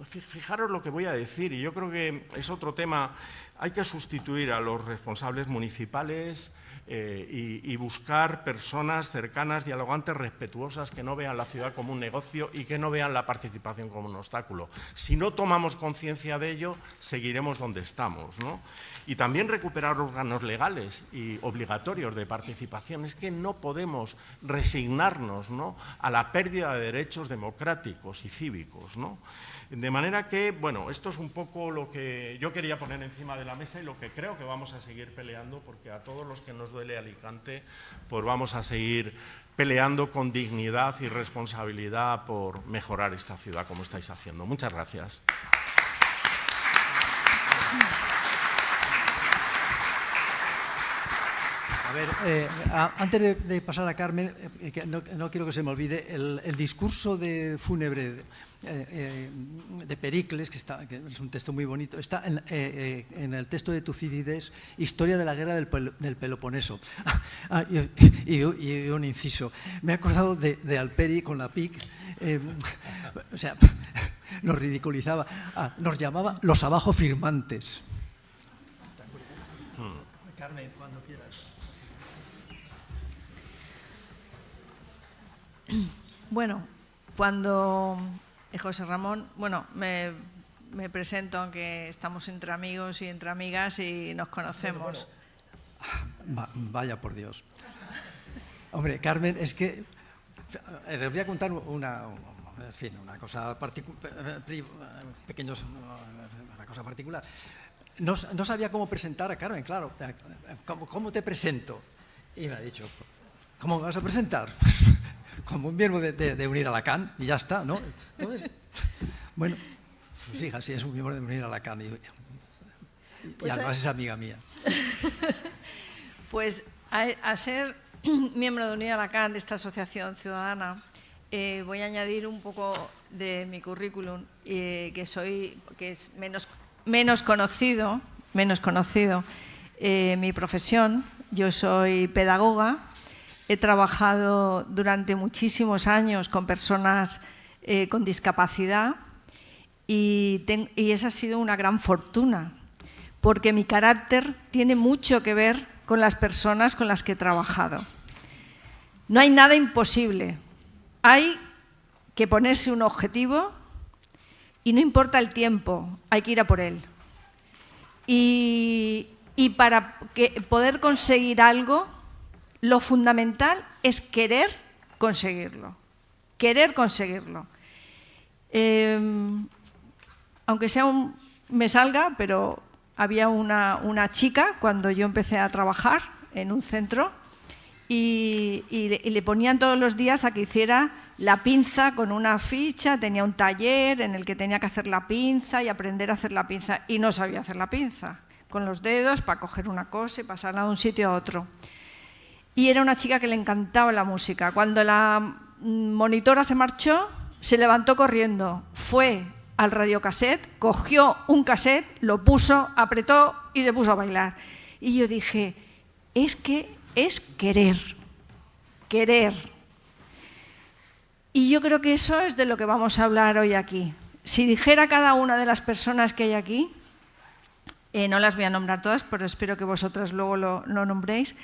Fijaros lo que voy a decir, y yo creo que es otro tema. Hay que sustituir a los responsables municipales y buscar personas cercanas, dialogantes, respetuosas, que no vean la ciudad como un negocio y que no vean la participación como un obstáculo. Si no tomamos conciencia de ello, seguiremos donde estamos, ¿no? Y también recuperar órganos legales y obligatorios de participación. Es que no podemos resignarnos, ¿no?, a la pérdida de derechos democráticos y cívicos, ¿no? De manera que, bueno, esto es un poco lo que yo quería poner encima de la mesa y lo que creo que vamos a seguir peleando, porque a todos los que nos duele Alicante, pues vamos a seguir peleando con dignidad y responsabilidad por mejorar esta ciudad como estáis haciendo. Muchas gracias. A ver, antes de pasar a Carmen, no quiero que se me olvide el discurso fúnebre de Pericles, que es un texto muy bonito, está en el texto de Tucídides, Historia de la guerra del Peloponeso. Y un inciso. Me he acordado de Alperi con la PIC, o sea, nos ridiculizaba, nos llamaba los abajo firmantes. Carmen, cuando quieras. Bueno, cuando José Ramón, bueno, me presento, aunque estamos entre amigos y entre amigas y nos conocemos. Bueno. Vaya por Dios. Hombre, Carmen, es que les voy a contar una cosa una cosa particular. No sabía cómo presentar a Carmen, claro. ¿Cómo te presento? Y me ha dicho, ¿cómo me vas a presentar? Pues, como un miembro de Unir a Lacan, y ya está, ¿no? Entonces, bueno, pues hija, sí, es un miembro de Unir a Lacan y además es amiga mía. Pues a ser miembro de Unir a Lacan, de esta asociación ciudadana, voy a añadir un poco de mi currículum, que es menos conocido, mi profesión. Yo soy pedagoga. He trabajado durante muchísimos años con personas con discapacidad y esa ha sido una gran fortuna, porque mi carácter tiene mucho que ver con las personas con las que he trabajado. No hay nada imposible, hay que ponerse un objetivo y no importa el tiempo, hay que ir a por él. Y para poder conseguir algo, lo fundamental es querer conseguirlo. Querer conseguirlo. Aunque me salga, pero había una chica cuando yo empecé a trabajar en un centro y le ponían todos los días a que hiciera la pinza con una ficha, tenía un taller en el que tenía que hacer la pinza y aprender a hacer la pinza, y no sabía hacer la pinza, con los dedos para coger una cosa y pasarla de un sitio a otro. Y era una chica que le encantaba la música. Cuando la monitora se marchó, se levantó corriendo, fue al radiocassette, cogió un cassette, lo puso, apretó y se puso a bailar. Y yo dije, es que es querer. Y yo creo que eso es de lo que vamos a hablar hoy aquí. Si dijera cada una de las personas que hay aquí, no las voy a nombrar todas, pero espero que vosotras luego lo nombréis,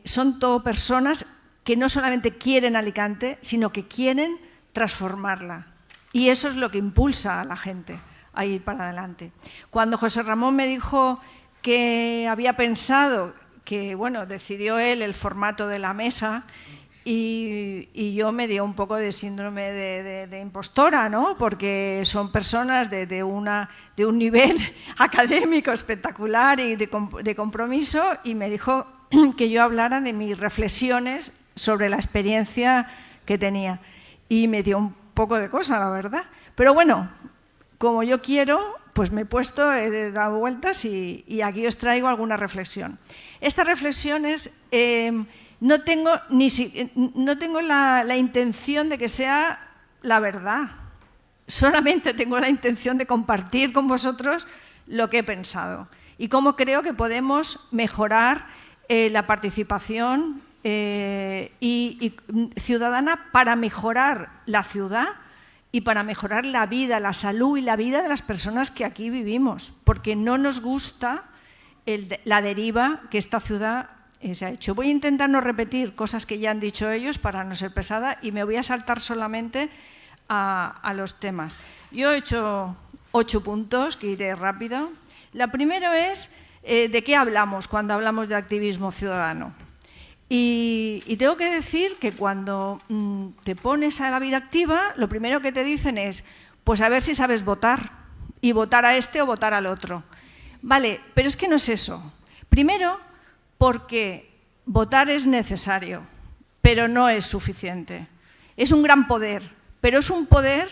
son todo personas que no solamente quieren Alicante, sino que quieren transformarla. Y eso es lo que impulsa a la gente a ir para adelante. Cuando José Ramón me dijo que había pensado que, bueno, decidió él el formato de la mesa, y yo me dio un poco de síndrome de impostora, ¿no? Porque son personas de un nivel académico espectacular y de compromiso, y me dijo que yo hablara de mis reflexiones sobre la experiencia que tenía. Y me dio un poco de cosa, la verdad. Pero bueno, como yo quiero, pues me he puesto, he dado vueltas y aquí os traigo alguna reflexión. Estas reflexiones no tengo la intención de que sea la verdad. Solamente tengo la intención de compartir con vosotros lo que he pensado y cómo creo que podemos mejorar la participación y ciudadana para mejorar la ciudad y para mejorar la vida, la salud y la vida de las personas que aquí vivimos, porque no nos gusta la deriva que esta ciudad se ha hecho. Voy a intentar no repetir cosas que ya han dicho ellos para no ser pesada y me voy a saltar solamente a los temas. Yo he hecho 8 puntos que iré rápido. La primera es de qué hablamos cuando hablamos de activismo ciudadano. Y tengo que decir que cuando te pones a la vida activa, lo primero que te dicen es, pues a ver si sabes votar, y votar a este o votar al otro. Vale, pero es que no es eso. Primero, porque votar es necesario, pero no es suficiente. Es un gran poder, pero es un poder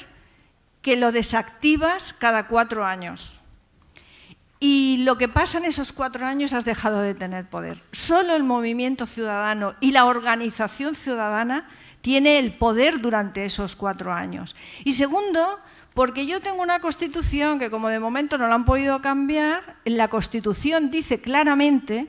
que lo desactivas cada 4 años. Y lo que pasa en esos 4 años has dejado de tener poder. Solo el movimiento ciudadano y la organización ciudadana tiene el poder durante esos 4 años. Y segundo, porque yo tengo una Constitución que, como de momento no la han podido cambiar, en la Constitución dice claramente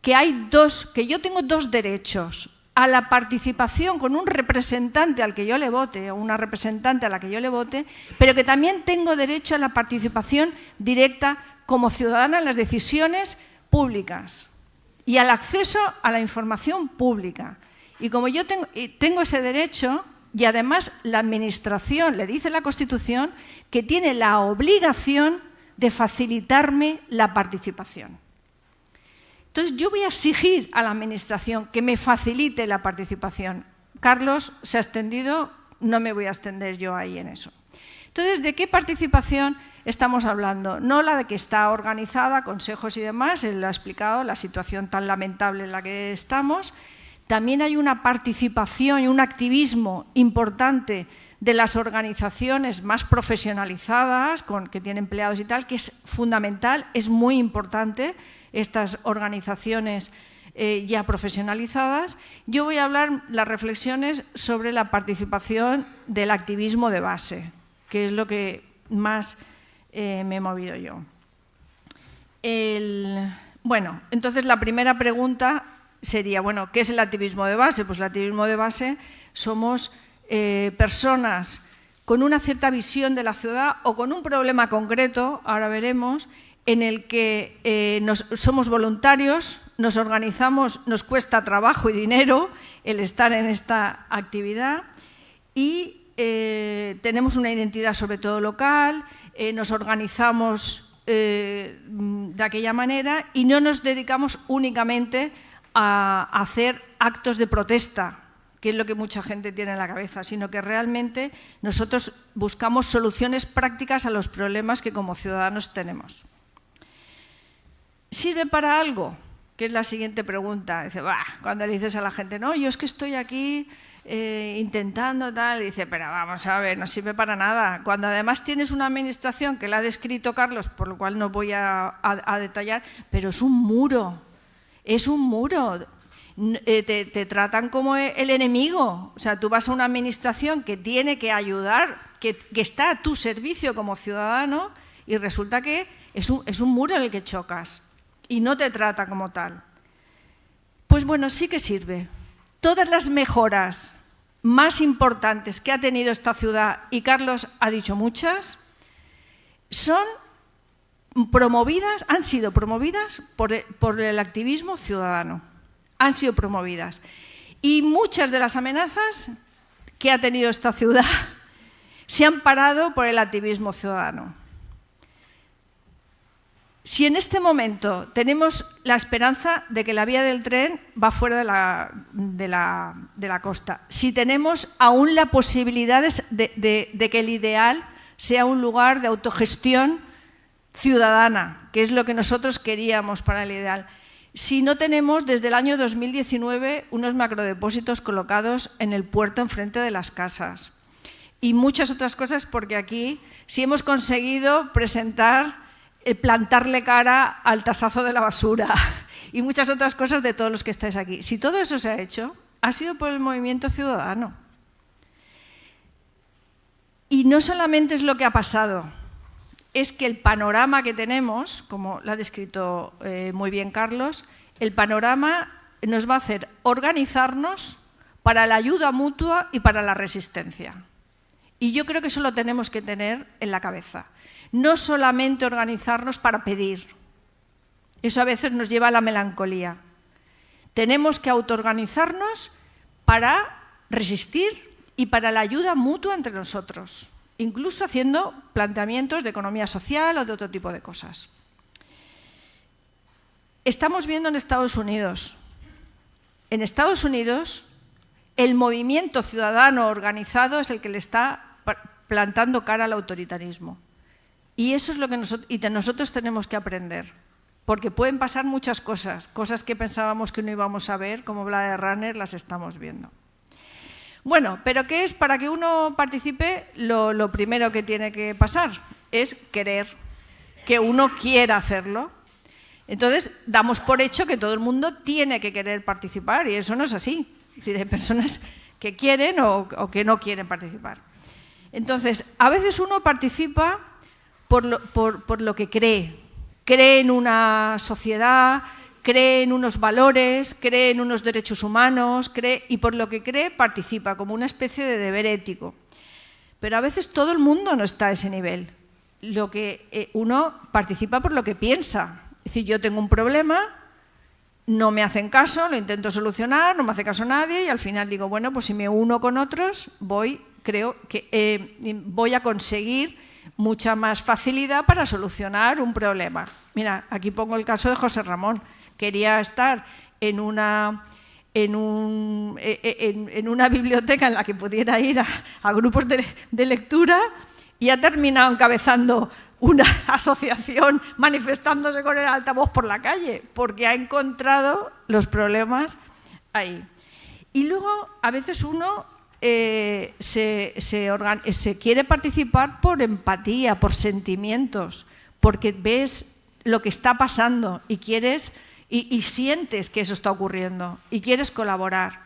que yo tengo 2 derechos: a la participación con un representante al que yo le vote o una representante a la que yo le vote, pero que también tengo derecho a la participación directa como ciudadana en las decisiones públicas y al acceso a la información pública. Y como yo tengo ese derecho, y además la Administración, le dice la Constitución, que tiene la obligación de facilitarme la participación. Entonces, yo voy a exigir a la Administración que me facilite la participación. Carlos se ha extendido, no me voy a extender yo ahí en eso. Entonces, ¿de qué participación estamos hablando? No la de que está organizada, consejos y demás, él lo ha explicado, la situación tan lamentable en la que estamos. También hay una participación y un activismo importante de las organizaciones más profesionalizadas, que tienen empleados y tal, que es fundamental, es muy importante, estas organizaciones ya profesionalizadas. Yo voy a hablar las reflexiones sobre la participación del activismo de base, que es lo que más me he movido yo. Bueno, entonces la primera pregunta sería, bueno, ¿qué es el activismo de base? Pues el activismo de base somos personas con una cierta visión de la ciudad o con un problema concreto, ahora veremos, en el que somos voluntarios, nos organizamos, nos cuesta trabajo y dinero el estar en esta actividad y tenemos una identidad sobre todo local, nos organizamos de aquella manera y no nos dedicamos únicamente a hacer actos de protesta, que es lo que mucha gente tiene en la cabeza, sino que realmente nosotros buscamos soluciones prácticas a los problemas que como ciudadanos tenemos. ¿Sirve para algo? Que es la siguiente pregunta. Dice, cuando le dices a la gente, no, yo es que estoy aquí intentando tal, dice, pero vamos a ver, no sirve para nada. Cuando además tienes una administración que la ha descrito Carlos, por lo cual no voy a detallar, pero es un muro, es un muro. Te tratan como el enemigo. O sea, tú vas a una administración que tiene que ayudar, que está a tu servicio como ciudadano y resulta que es un muro en el que chocas y no te trata como tal. Pues bueno, sí que sirve. Todas las mejoras más importantes que ha tenido esta ciudad, y Carlos ha dicho muchas, han sido promovidas por el activismo ciudadano. Han sido promovidas. Y muchas de las amenazas que ha tenido esta ciudad se han parado por el activismo ciudadano. Si en este momento tenemos la esperanza de que la vía del tren va fuera de la costa, si tenemos aún la posibilidad de que el ideal sea un lugar de autogestión ciudadana, que es lo que nosotros queríamos para el ideal, si no tenemos desde el año 2019 unos macrodepósitos colocados en el puerto enfrente de las casas y muchas otras cosas, porque aquí sí hemos conseguido plantarle cara al tasazo de la basura y muchas otras cosas de todos los que estáis aquí. Si todo eso se ha hecho, ha sido por el movimiento ciudadano. Y no solamente es lo que ha pasado, es que el panorama que tenemos, como lo ha descrito muy bien Carlos, el panorama nos va a hacer organizarnos para la ayuda mutua y para la resistencia. Y yo creo que eso lo tenemos que tener en la cabeza. No solamente organizarnos para pedir. Eso a veces nos lleva a la melancolía. Tenemos que autoorganizarnos para resistir y para la ayuda mutua entre nosotros, incluso haciendo planteamientos de economía social o de otro tipo de cosas. Estamos viendo en Estados Unidos. En Estados Unidos, el movimiento ciudadano organizado es el que le está plantando cara al autoritarismo. Y eso es lo que nosotros tenemos que aprender, porque pueden pasar muchas cosas que pensábamos que no íbamos a ver, como Blade Runner, las estamos viendo. Bueno, pero ¿qué es? Para que uno participe, lo primero que tiene que pasar es querer. que uno quiera hacerlo. Entonces, damos por hecho que todo el mundo tiene que querer participar y eso no es así. Es decir, hay personas que quieren o que no quieren participar. Entonces, a veces uno participa por lo que cree. Cree en una sociedad, cree en unos valores, cree en unos derechos humanos, y por lo que cree participa como una especie de deber ético. Pero a veces todo el mundo no está a ese nivel. Uno participa por lo que piensa. Es decir, yo tengo un problema, no me hacen caso, lo intento solucionar, no me hace caso nadie y al final digo, bueno, pues si me uno con otros, creo que voy a conseguir mucha más facilidad para solucionar un problema. Mira, aquí pongo el caso de José Ramón. Quería estar en una biblioteca en la que pudiera ir a grupos de lectura y ha terminado encabezando una asociación manifestándose con el altavoz por la calle, porque ha encontrado los problemas ahí. Y luego, a veces uno se quiere participar por empatía, por sentimientos, porque ves lo que está pasando y quieres y sientes que eso está ocurriendo y quieres colaborar.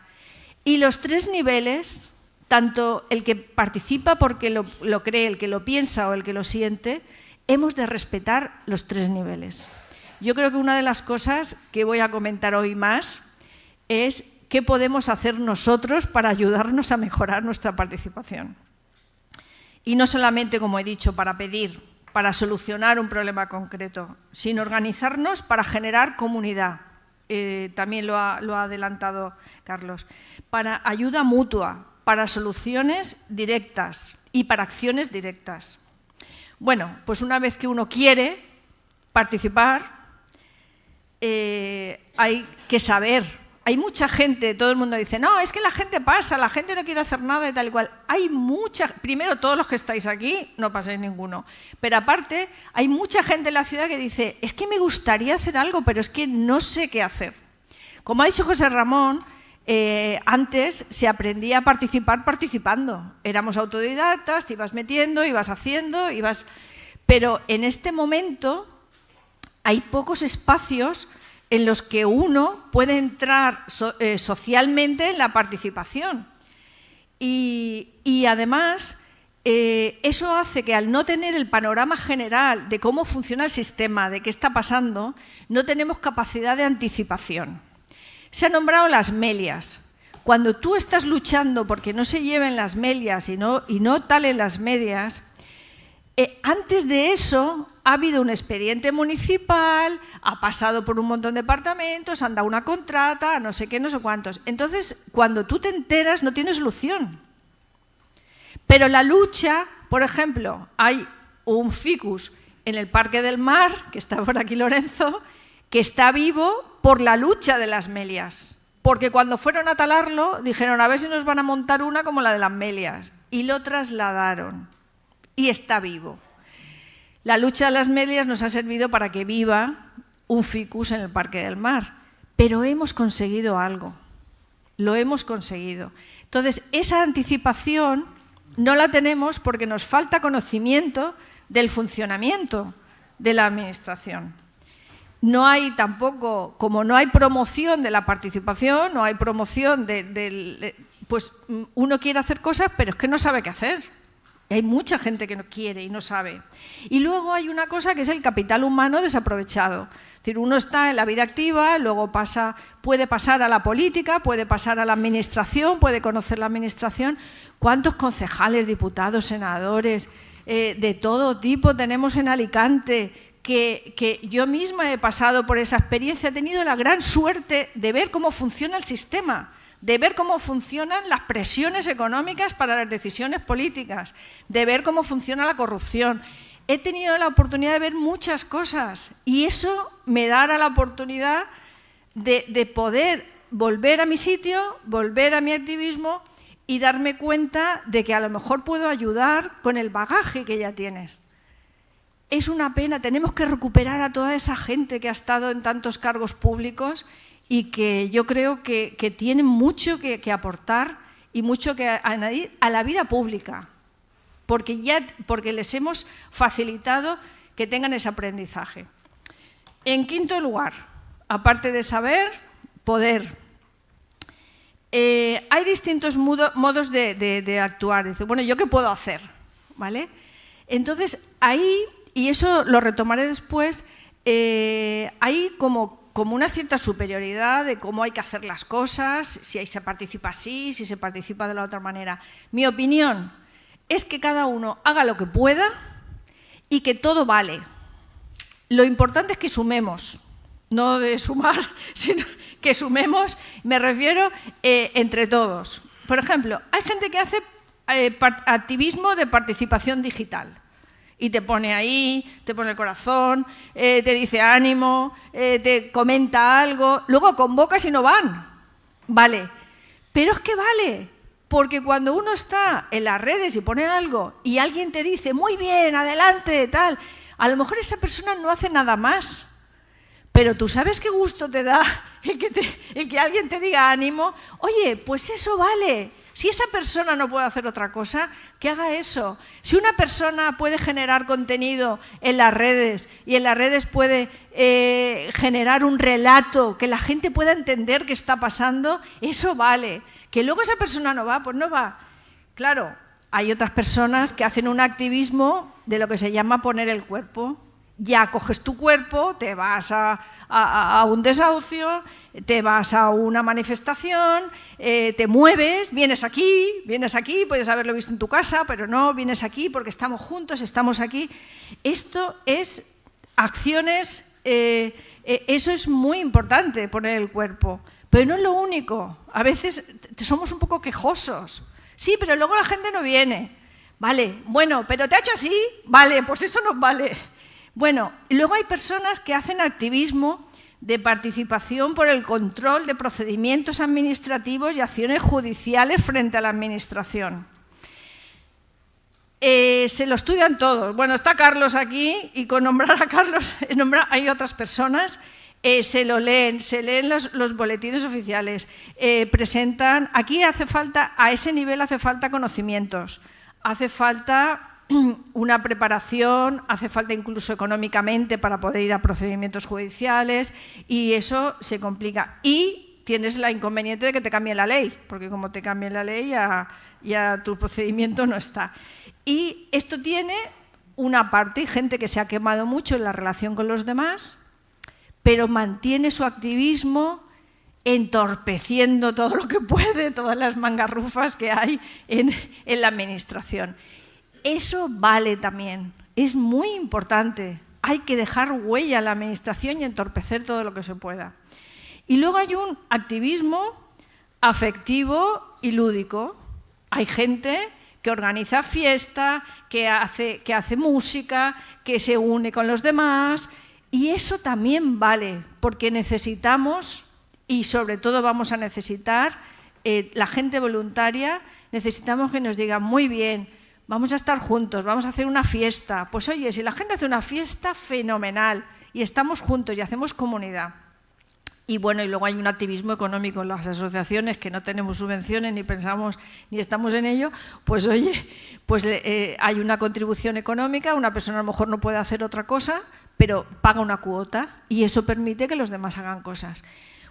Y los tres niveles, tanto el que participa porque lo cree, el que lo piensa o el que lo siente, hemos de respetar los tres niveles. Yo creo que una de las cosas que voy a comentar hoy más es qué podemos hacer nosotros para ayudarnos a mejorar nuestra participación. Y no solamente, como he dicho, para pedir, para solucionar un problema concreto, sino organizarnos para generar comunidad. También lo ha adelantado Carlos. Para ayuda mutua, para soluciones directas y para acciones directas. Bueno, pues una vez que uno quiere participar, hay que saber. Hay mucha gente, todo el mundo dice, no, es que la gente pasa, la gente no quiere hacer nada y tal y cual. Primero todos los que estáis aquí, no pasáis ninguno, pero aparte hay mucha gente en la ciudad que dice, es que me gustaría hacer algo, pero es que no sé qué hacer. Como ha dicho José Ramón, antes se aprendía a participar participando. Éramos autodidactas, te ibas metiendo, ibas haciendo, pero en este momento hay pocos espacios en los que uno puede entrar socialmente en la participación. Y además, eso hace que al no tener el panorama general de cómo funciona el sistema, de qué está pasando, no tenemos capacidad de anticipación. Se han nombrado las melias. Cuando tú estás luchando porque no se lleven las melias y no talen las medias, antes de eso ha habido un expediente municipal, ha pasado por un montón de departamentos, han dado una contrata, no sé qué, no sé cuántos. Entonces, cuando tú te enteras, no tienes solución. Pero la lucha, por ejemplo, hay un ficus en el Parque del Mar, que está por aquí Lorenzo, que está vivo por la lucha de las melias. Porque cuando fueron a talarlo, dijeron, a ver si nos van a montar una como la de las melias. Y lo trasladaron. Y está vivo. La lucha de las melias nos ha servido para que viva un ficus en el Parque del Mar. Pero hemos conseguido algo. Lo hemos conseguido. Entonces, esa anticipación no la tenemos porque nos falta conocimiento del funcionamiento de la administración. No hay tampoco, como no hay promoción de la participación, no hay promoción pues uno quiere hacer cosas, pero es que no sabe qué hacer. Hay mucha gente que no quiere y no sabe. Y luego hay una cosa que es el capital humano desaprovechado. Es decir, uno está en la vida activa, luego puede pasar a la política, puede pasar a la administración, puede conocer la administración. ¿Cuántos concejales, diputados, senadores, de todo tipo tenemos en Alicante? Que yo misma he pasado por esa experiencia, he tenido la gran suerte de ver cómo funciona el sistema, de ver cómo funcionan las presiones económicas para las decisiones políticas, de ver cómo funciona la corrupción. He tenido la oportunidad de ver muchas cosas y eso me dará la oportunidad de poder volver a mi sitio, volver a mi activismo y darme cuenta de que a lo mejor puedo ayudar con el bagaje que ya tienes. Es una pena, tenemos que recuperar a toda esa gente que ha estado en tantos cargos públicos y que yo creo que tienen mucho que aportar y mucho que añadir a la vida pública, porque les hemos facilitado que tengan ese aprendizaje. En quinto lugar, aparte de saber, poder. Hay distintos modos de actuar. Dice, bueno, ¿yo qué puedo hacer? ¿Vale? Entonces, ahí, y eso lo retomaré después, hay como una cierta superioridad de cómo hay que hacer las cosas, si ahí se participa así, si se participa de la otra manera. Mi opinión es que cada uno haga lo que pueda y que todo vale. Lo importante es que sumemos, no de sumar, sino que sumemos, me refiero entre todos. Por ejemplo, hay gente que hace activismo de participación digital. Y te pone ahí, te pone el corazón, te dice ánimo, te comenta algo, luego convocas y no van. Vale, pero es que vale, porque cuando uno está en las redes y pone algo y alguien te dice, muy bien, adelante, tal, a lo mejor esa persona no hace nada más, pero tú sabes qué gusto te da el que alguien te diga ánimo. Oye, pues eso vale. Si esa persona no puede hacer otra cosa, que haga eso. Si una persona puede generar contenido en las redes y en las redes puede generar un relato que la gente pueda entender qué está pasando, eso vale. Que luego esa persona no va, pues no va. Claro, hay otras personas que hacen un activismo de lo que se llama poner el cuerpo. Ya coges tu cuerpo, te vas a un desahucio, te vas a una manifestación, te mueves, vienes aquí, puedes haberlo visto en tu casa, pero no, vienes aquí porque estamos juntos, estamos aquí. Esto es acciones, eso es muy importante, poner el cuerpo, pero no es lo único. A veces somos un poco quejosos. Sí, pero luego la gente no viene. Vale, bueno, pero te ha hecho así, vale, pues eso no vale. Bueno, luego hay personas que hacen activismo de participación por el control de procedimientos administrativos y acciones judiciales frente a la administración. Se lo estudian todos. Bueno, está Carlos aquí y con nombrar a Carlos hay otras personas. Se leen los boletines oficiales, presentan. Aquí hace falta, a ese nivel hace falta conocimientos, hace falta una preparación, hace falta incluso económicamente para poder ir a procedimientos judiciales y eso se complica. Y tienes la inconveniente de que te cambien la ley, porque como te cambien la ley ya tu procedimiento no está. Y esto tiene una parte, hay gente que se ha quemado mucho en la relación con los demás, pero mantiene su activismo entorpeciendo todo lo que puede, todas las mangarrufas que hay en la administración. Eso vale también, es muy importante. Hay que dejar huella en la administración y entorpecer todo lo que se pueda. Y luego hay un activismo afectivo y lúdico. Hay gente que organiza fiesta, que hace música, que se une con los demás. Y eso también vale, porque necesitamos, y sobre todo vamos a necesitar, la gente voluntaria, necesitamos que nos digan, muy bien, vamos a estar juntos, vamos a hacer una fiesta. Pues oye, si la gente hace una fiesta, fenomenal, y estamos juntos y hacemos comunidad. Y bueno, y luego hay un activismo económico en las asociaciones que no tenemos subvenciones, ni pensamos, ni estamos en ello, pues oye, pues hay una contribución económica, una persona a lo mejor no puede hacer otra cosa, pero paga una cuota y eso permite que los demás hagan cosas.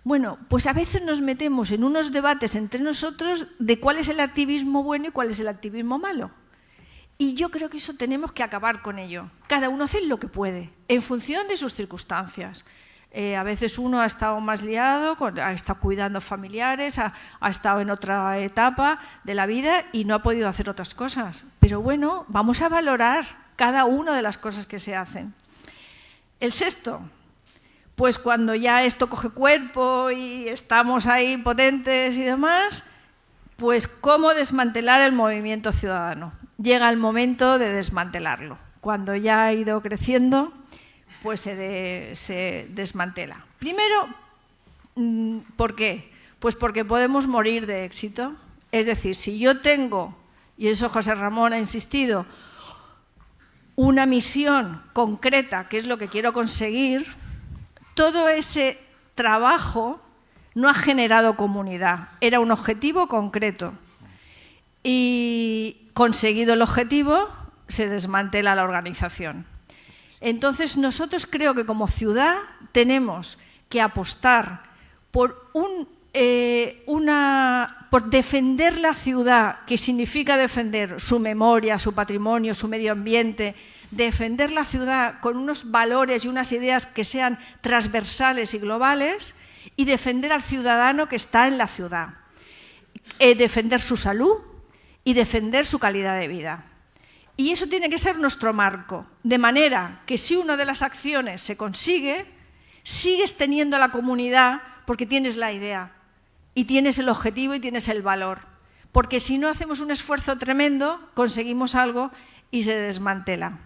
Bueno, pues a veces nos metemos en unos debates entre nosotros de cuál es el activismo bueno y cuál es el activismo malo. Y yo creo que eso tenemos que acabar con ello. Cada uno hace lo que puede, en función de sus circunstancias. A veces uno ha estado más liado, ha estado cuidando familiares, ha estado en otra etapa de la vida y no ha podido hacer otras cosas. Pero bueno, vamos a valorar cada una de las cosas que se hacen. El sexto, pues cuando ya esto coge cuerpo y estamos ahí potentes y demás, pues cómo desmantelar el movimiento ciudadano. Llega el momento de desmantelarlo. Cuando ya ha ido creciendo, pues se desmantela. Primero, ¿por qué? Pues porque podemos morir de éxito. Es decir, si yo tengo, y eso José Ramón ha insistido, una misión concreta, que es lo que quiero conseguir, todo ese trabajo no ha generado comunidad, era un objetivo concreto. Y conseguido el objetivo, se desmantela la organización. Entonces, nosotros creo que como ciudad tenemos que apostar por por defender la ciudad, que significa defender su memoria, su patrimonio, su medio ambiente, defender la ciudad con unos valores y unas ideas que sean transversales y globales, y defender al ciudadano que está en la ciudad, defender su salud y defender su calidad de vida. Y eso tiene que ser nuestro marco, de manera que si una de las acciones se consigue, sigues teniendo a la comunidad porque tienes la idea y tienes el objetivo y tienes el valor. Porque si no hacemos un esfuerzo tremendo, conseguimos algo y se desmantela.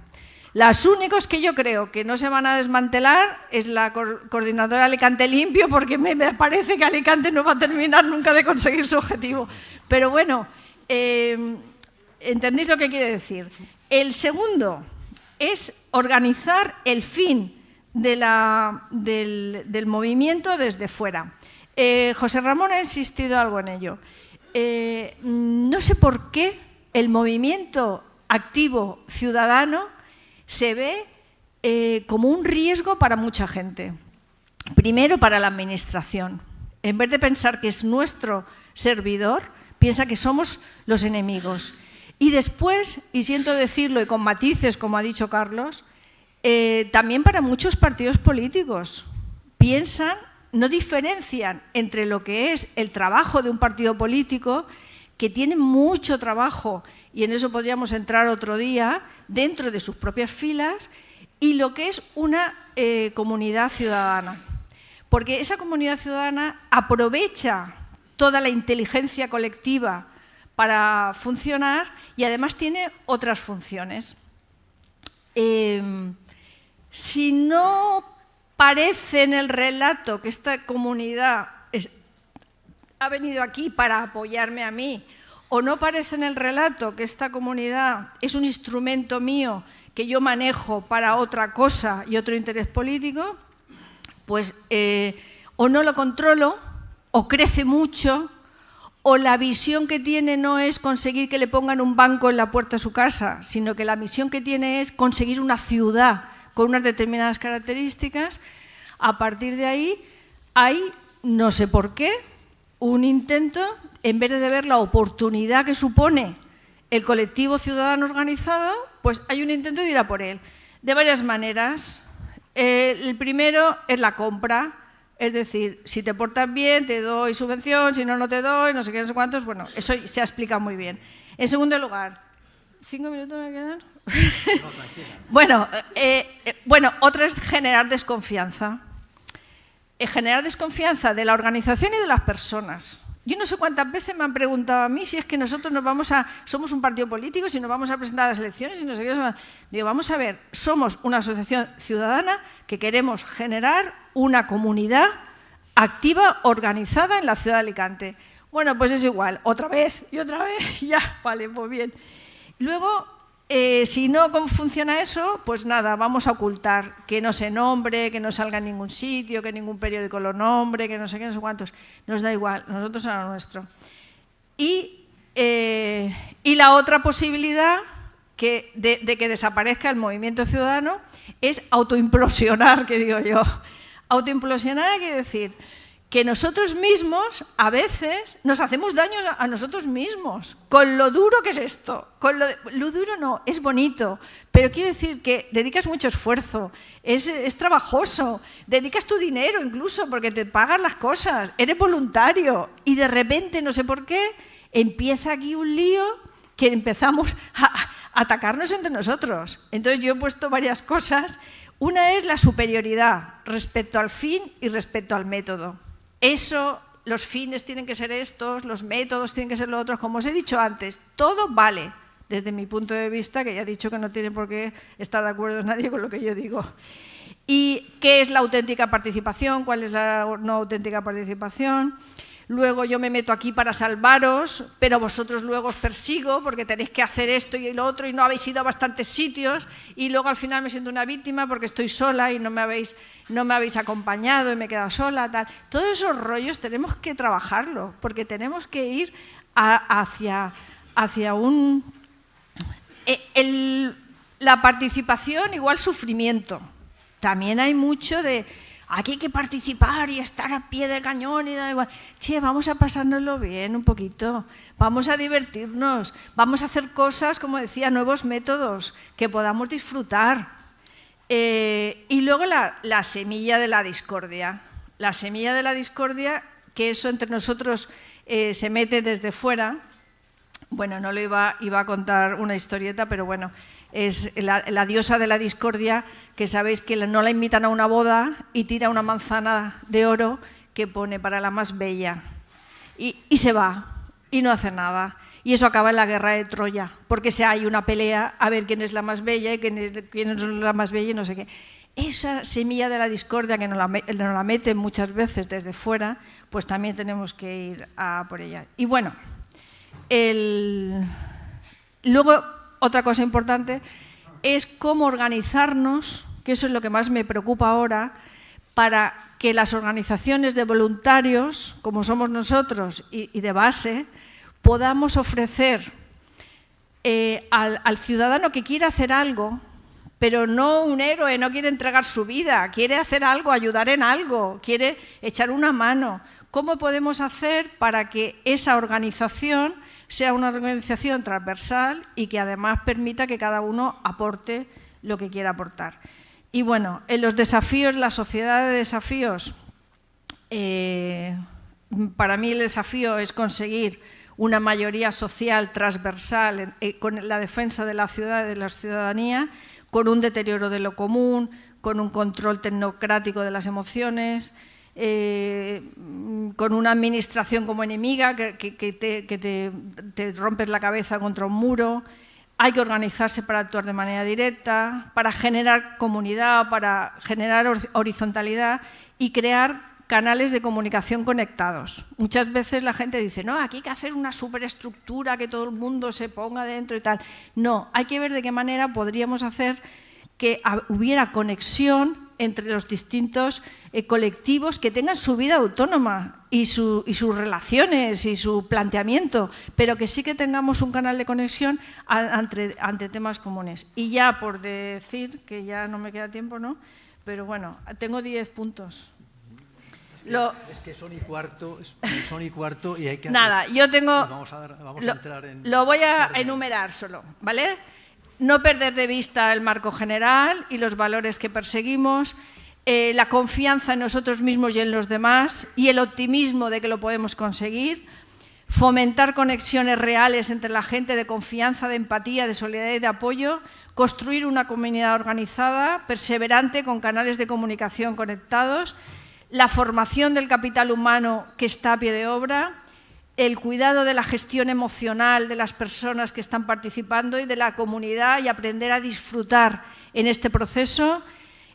Los únicos que yo creo que no se van a desmantelar es la coordinadora Alicante Limpio, porque me parece que Alicante no va a terminar nunca de conseguir su objetivo. Pero bueno, ¿entendéis lo que quiere decir? El segundo es organizar el fin del movimiento desde fuera. José Ramón ha insistido algo en ello. No sé por qué el movimiento activo ciudadano se ve como un riesgo para mucha gente. Primero, para la administración. En vez de pensar que es nuestro servidor, piensa que somos los enemigos. Y después, y siento decirlo y con matices, como ha dicho Carlos, también para muchos partidos políticos. Piensan, no diferencian entre lo que es el trabajo de un partido político, que tiene mucho trabajo, y en eso podríamos entrar otro día, dentro de sus propias filas, y lo que es una comunidad ciudadana. Porque esa comunidad ciudadana aprovecha toda la inteligencia colectiva para funcionar y además tiene otras funciones. Si no parece en el relato que esta comunidad ha venido aquí para apoyarme a mí, o no parece en el relato que esta comunidad es un instrumento mío que yo manejo para otra cosa y otro interés político, pues o no lo controlo, o crece mucho, o la visión que tiene no es conseguir que le pongan un banco en la puerta de su casa, sino que la misión que tiene es conseguir una ciudad con unas determinadas características. A partir de ahí hay, no sé por qué, un intento, en vez de ver la oportunidad que supone el colectivo ciudadano organizado, pues hay un intento de ir a por él. De varias maneras. El primero es la compra, es decir, si te portas bien te doy subvención, si no, no te doy, no sé qué, no sé cuántos. Bueno, eso se ha explicado muy bien. En segundo lugar, 5 minutos me quedan. Bueno, otra es generar desconfianza. Generar desconfianza de la organización y de las personas. Yo no sé cuántas veces me han preguntado a mí si es que nosotros somos un partido político, si nos vamos a presentar a las elecciones, y no sé qué. Digo, vamos a ver, somos una asociación ciudadana que queremos generar una comunidad activa, organizada en la ciudad de Alicante. Bueno, pues es igual, otra vez, ya, vale, pues bien. Luego, si no funciona eso, pues nada, vamos a ocultar, que no se nombre, que no salga en ningún sitio, que ningún periódico lo nombre, que no sé qué, no sé cuántos. Nos da igual, nosotros a lo nuestro. Y la otra posibilidad de que desaparezca el movimiento ciudadano es autoimplosionar, que digo yo. Autoimplosionar quiere decir que nosotros mismos a veces nos hacemos daño a nosotros mismos, con lo duro que es esto. Lo duro no, es bonito, pero quiere decir que dedicas mucho esfuerzo, es trabajoso, dedicas tu dinero incluso porque te pagan las cosas, eres voluntario y de repente, no sé por qué, empieza aquí un lío que empezamos a atacarnos entre nosotros. Entonces yo he puesto varias cosas. Una es la superioridad respecto al fin y respecto al método. Eso, los fines tienen que ser estos, los métodos tienen que ser los otros. Como os he dicho antes, todo vale, desde mi punto de vista, que ya he dicho que no tiene por qué estar de acuerdo nadie con lo que yo digo. ¿Y qué es la auténtica participación? ¿Cuál es la no auténtica participación? Luego yo me meto aquí para salvaros, pero vosotros luego os persigo porque tenéis que hacer esto y lo otro y no habéis ido a bastantes sitios, y luego al final me siento una víctima porque estoy sola y no me habéis acompañado y me he quedado sola, tal. Todos esos rollos tenemos que trabajarlo porque tenemos que ir hacia un... la participación igual sufrimiento. También hay mucho de aquí hay que participar y estar a pie del cañón y da igual. Che, vamos a pasárnoslo bien un poquito, vamos a divertirnos, vamos a hacer cosas, como decía, nuevos métodos que podamos disfrutar. Y luego la semilla de la discordia. La semilla de la discordia, que eso entre nosotros se mete desde fuera. Bueno, no lo iba a contar una historieta, pero bueno, es la diosa de la discordia, que sabéis que no la invitan a una boda y tira una manzana de oro que pone para la más bella. Y se va, y no hace nada. Y eso acaba en la guerra de Troya, porque hay una pelea a ver quién es la más bella y quién es la más bella y no sé qué. Esa semilla de la discordia que nos la meten muchas veces desde fuera, pues también tenemos que ir a por ella. Y bueno, luego otra cosa importante es cómo organizarnos, que eso es lo que más me preocupa ahora, para que las organizaciones de voluntarios, como somos nosotros y de base, podamos ofrecer al ciudadano que quiere hacer algo, pero no un héroe, no quiere entregar su vida, quiere hacer algo, ayudar en algo, quiere echar una mano. ¿Cómo podemos hacer para que esa organización sea una organización transversal y que además permita que cada uno aporte lo que quiera aportar? Y bueno, en los desafíos, la sociedad de desafíos, para mí el desafío es conseguir una mayoría social transversal con la defensa de la ciudad y de la ciudadanía, con un deterioro de lo común, con un control tecnocrático de las emociones, con una administración como enemiga que te rompes la cabeza contra un muro. Hay que organizarse para actuar de manera directa, para generar comunidad, para generar horizontalidad y crear canales de comunicación conectados. Muchas veces la gente dice, no, aquí hay que hacer una superestructura, que todo el mundo se ponga dentro y tal. No, hay que ver de qué manera podríamos hacer que hubiera conexión entre los distintos colectivos que tengan su vida autónoma y sus relaciones y su planteamiento, pero que sí que tengamos un canal de conexión ante temas comunes. Y ya por decir, que ya no me queda tiempo, ¿no? Pero bueno, tengo 10 puntos. Es que son y cuarto y hay que... Nada, yo tengo... Vamos a entrar en... Lo voy a enumerar solo, ¿vale? No perder de vista el marco general y los valores que perseguimos, la confianza en nosotros mismos y en los demás y el optimismo de que lo podemos conseguir, fomentar conexiones reales entre la gente de confianza, de empatía, de solidaridad y de apoyo, construir una comunidad organizada, perseverante, con canales de comunicación conectados, la formación del capital humano que está a pie de obra, el cuidado de la gestión emocional de las personas que están participando y de la comunidad y aprender a disfrutar en este proceso,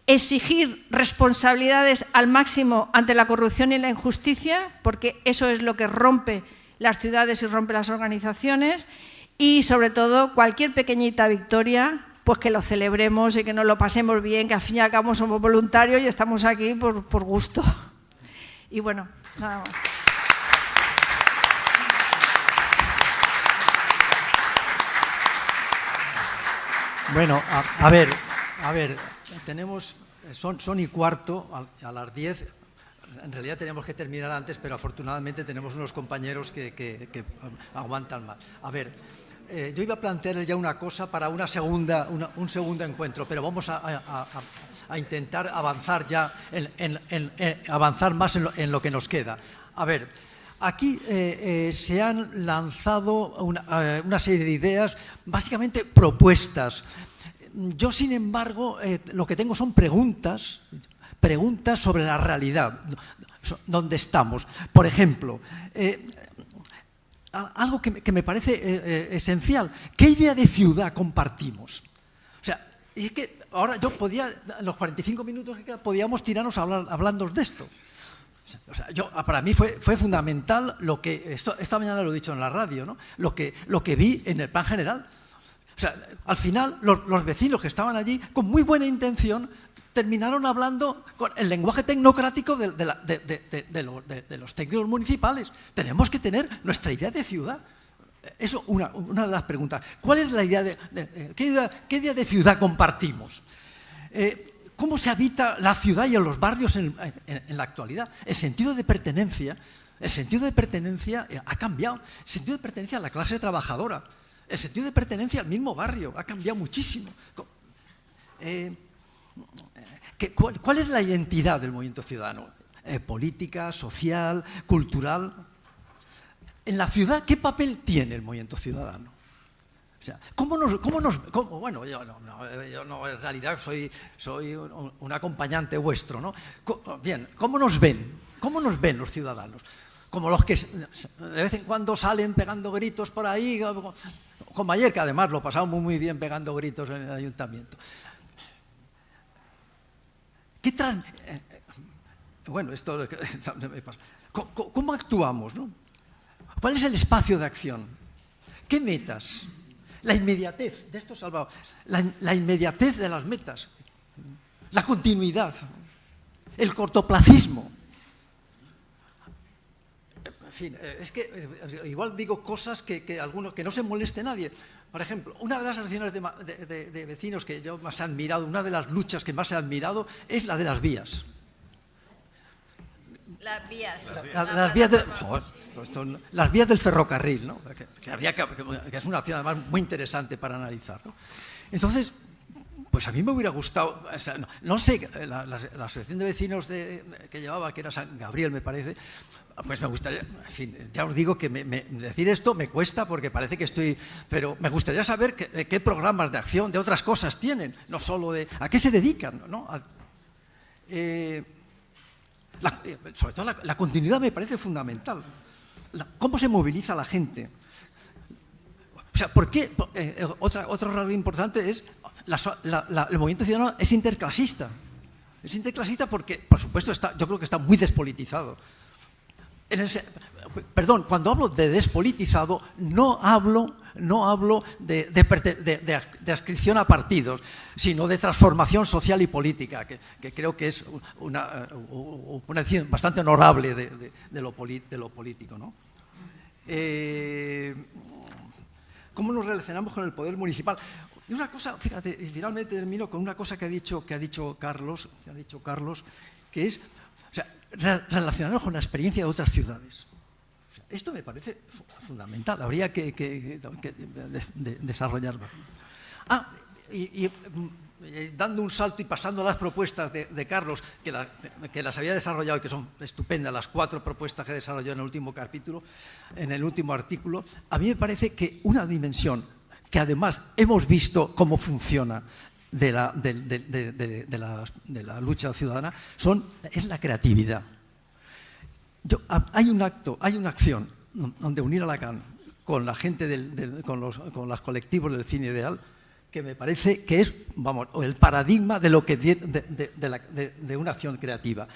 exigir responsabilidades al máximo ante la corrupción y la injusticia, porque eso es lo que rompe las ciudades y rompe las organizaciones, y sobre todo cualquier pequeñita victoria, pues que lo celebremos y que nos lo pasemos bien, que al fin y al cabo somos voluntarios y estamos aquí por gusto. Y bueno, nada más. Bueno, a ver, tenemos, son y cuarto, a las 10, en realidad tenemos que terminar antes, pero afortunadamente tenemos unos compañeros que aguantan más. A ver, yo iba a plantear ya una cosa para un segundo encuentro, pero vamos a intentar avanzar ya, avanzar más en lo que nos queda. A ver, aquí se han lanzado una serie de ideas, básicamente propuestas. Yo, sin embargo, lo que tengo son preguntas sobre la realidad, donde estamos. Por ejemplo, algo que me parece esencial. ¿Qué idea de ciudad compartimos? O sea, es que ahora yo podía, en los 45 minutos que quedan, podíamos tirarnos hablando de esto. O sea, para mí fue fundamental lo que, esta mañana lo he dicho en la radio, ¿no? Lo que vi en el plan general. O sea, al final, los vecinos que estaban allí, con muy buena intención, terminaron hablando con el lenguaje tecnocrático de los técnicos municipales. Tenemos que tener nuestra idea de ciudad. eso una de las preguntas. ¿Cuál es la idea qué idea de ciudad compartimos? ¿Cómo se habita la ciudad y en los barrios en la actualidad? El sentido de pertenencia ha cambiado. El sentido de pertenencia a la clase trabajadora, el sentido de pertenencia al mismo barrio ha cambiado muchísimo. ¿Cuál es la identidad del movimiento ciudadano? Política, social, cultural. En la ciudad, ¿qué papel tiene el movimiento ciudadano? O sea, bueno, yo no, en realidad soy un acompañante vuestro, ¿no? Bien, ¿cómo nos ven? ¿Cómo nos ven los ciudadanos? Como los que de vez en cuando salen pegando gritos por ahí, como ayer, que además lo pasamos muy bien pegando gritos en el ayuntamiento. Bueno, esto me pasa. ¿Cómo actuamos, no? ¿Cuál es el espacio de acción? ¿Qué metas? La inmediatez, de esto salvado, la inmediatez de las metas, la continuidad, el cortoplacismo. En fin, es que igual digo cosas que no se moleste nadie. Por ejemplo, una de las asociaciones de vecinos que yo más he admirado, una de las luchas que más he admirado es la de las vías. Las vías. Las vías del ferrocarril, ¿no? Que es una acción además muy interesante para analizar, ¿no? Entonces, pues a mí me hubiera gustado, o sea, no sé, la asociación de vecinos que llevaba, que era San Gabriel, me parece, pues me gustaría, en fin, ya os digo que decir esto me cuesta porque parece que pero me gustaría saber qué programas de acción, de otras cosas tienen, no solo a qué se dedican, ¿no? Sobre todo la continuidad me parece fundamental. ¿Cómo se moviliza la gente? O sea, ¿por qué? Otro rasgo importante es el movimiento ciudadano es interclasista. Es interclasista porque, por supuesto, yo creo que está muy despolitizado. Perdón, cuando hablo de despolitizado, no hablo de adscripción a partidos, sino de transformación social y política, que creo que es una decisión bastante honorable de lo político, ¿no? ¿Cómo nos relacionamos con el poder municipal? Y una cosa, fíjate, y finalmente termino con una cosa que ha dicho Carlos, que es, o sea, relacionarnos con la experiencia de otras ciudades. O sea, esto me parece fundamental, habría que desarrollarlo. Y dando un salto y pasando a las propuestas de Carlos, que las había desarrollado y que son estupendas, las 4 propuestas que desarrolló en el último capítulo, en el último artículo, a mí me parece que una dimensión que además hemos visto cómo funciona de la lucha ciudadana es la creatividad. Hay una acción donde unir a Lacan con la gente con los colectivos del cine ideal, que me parece que es, vamos, el paradigma de lo que de una acción creativa.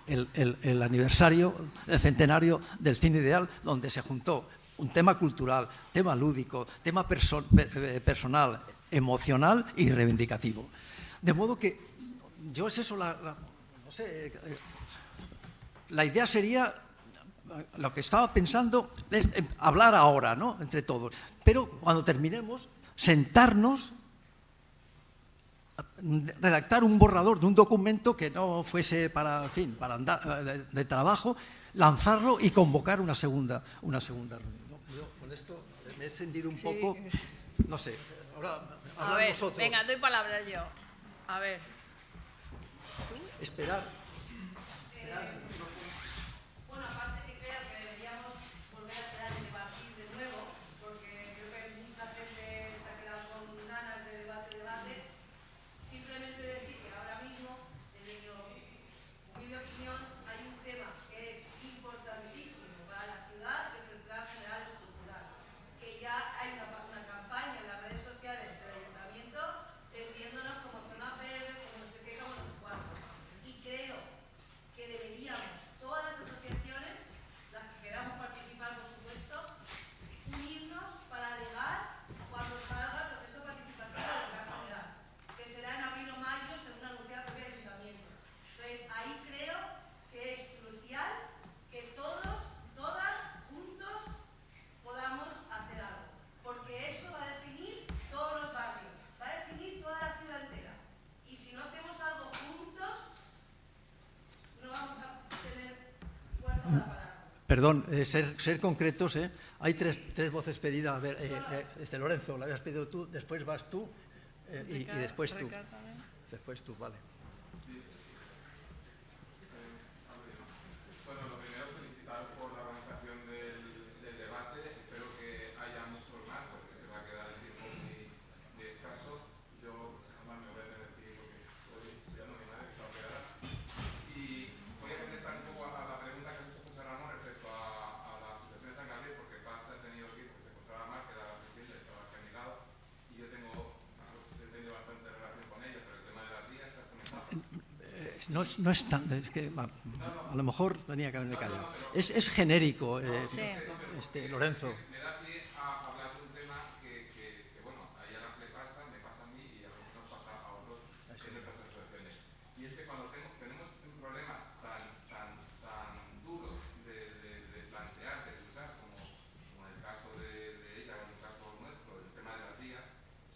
El aniversario, el centenario del cine ideal, donde se juntó un tema cultural, tema lúdico, tema personal, emocional y reivindicativo. De modo que yo es eso, no sé, la idea sería, lo que estaba pensando es hablar ahora, ¿no?, entre todos, pero cuando terminemos, sentarnos, redactar un borrador de un documento que no fuese para andar de trabajo, lanzarlo y convocar una segunda reunión. Yo con esto me he encendido un poco, no sé, ahora hablad vosotros. Venga, doy palabra yo. A ver. Esperar. Bueno, aparte que creo que deberíamos volver a crear el debatir de nuevo, porque creo que mucha gente se ha quedado con ganas de debate. Simplemente decir que ahora mismo, en mi humilde opinión, hay un tema que es importantísimo para la ciudad, que es el Plan General Estructural, que ya hay una campaña en las redes sociales del ayuntamiento vendiéndonos como zonas verdes, como no sé qué, como no sé cuánto. Y creo que deberíamos Perdón, ser concretos, ¿eh? Hay tres voces pedidas. A ver, Lorenzo, la habías pedido tú, después vas tú y después tú. Después tú, vale. Bueno, lo primero, felicitar por la organización del debate. Espero que haya muchos más, porque se va a quedar el tiempo muy escaso. Yo jamás me voy a repetir porque estoy estudiando a mi madre, que está operada. Y voy a contestar un poco a la pregunta que ha hecho José Ramón respecto a la Asociación de San Gabriel, porque pasa, he tenido que ir, porque se encontraba mal, que era la presidenta, estaba aquí a mi lado, y yo he tenido bastante relación con ella, pero el tema de las vías se ha comentado. No es tan, es que a lo mejor tenía que haberme callado. Es genérico, Lorenzo. Me da pie a hablar de un tema que bueno, a ella le pasa, me pasa a mí y a lo mejor nos pasa a otros en otras asociaciones. Y es que cuando tenemos problemas tan duros de plantear, de usar, como en el caso de ella o en el caso nuestro, el tema de las vías,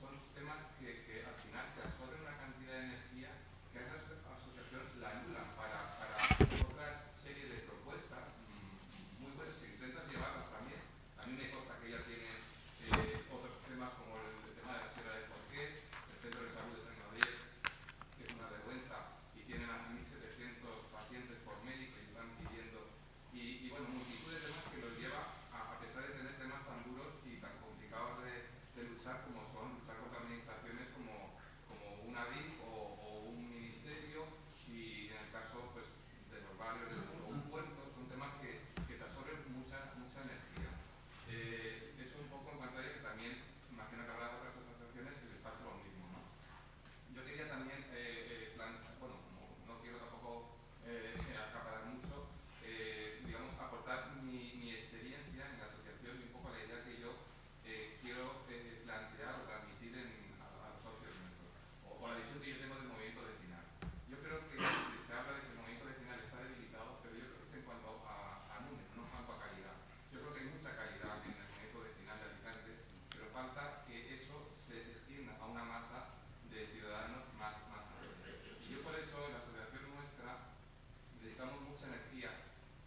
son temas que al final te absorben una cantidad de energía que a esas asociaciones la anulan para otra serie de propuestas muy buenas que intentas llevarlas también. A mí me consta que ella tiene otros temas como el tema de la Sierra del Porqué, el Centro de Salud de San Gabriel, que es una vergüenza, y tienen a 1.700 pacientes por médico y están pidiendo, y bueno, multitud de temas que los lleva, a pesar de tener temas tan duros y tan complicados de luchar como son luchar contra administraciones como una DIF o un ministerio, y en el caso pues de los barrios o un puerto, son temas que te absorben mucha energía. Eso un poco en cuanto a ella, que también imagino que habrá otras asociaciones que les pasa lo mismo, ¿no? Yo quería también bueno, como no quiero tampoco acaparar mucho, digamos, aportar mi experiencia en la asociación y un poco la idea que yo quiero plantear o transmitir a los socios nuestros, o la visión que yo tengo del movimiento vecinal. Yo creo que se habla de que el movimiento vecinal está debilitado, pero yo creo que es en cuanto a números, no en cuanto a calidad. Yo creo que hay mucha calidad en el movimiento vecinal de Alicante, pero falta que eso se extienda a una masa de ciudadanos más amplia. Y yo por eso en la asociación nuestra dedicamos mucha energía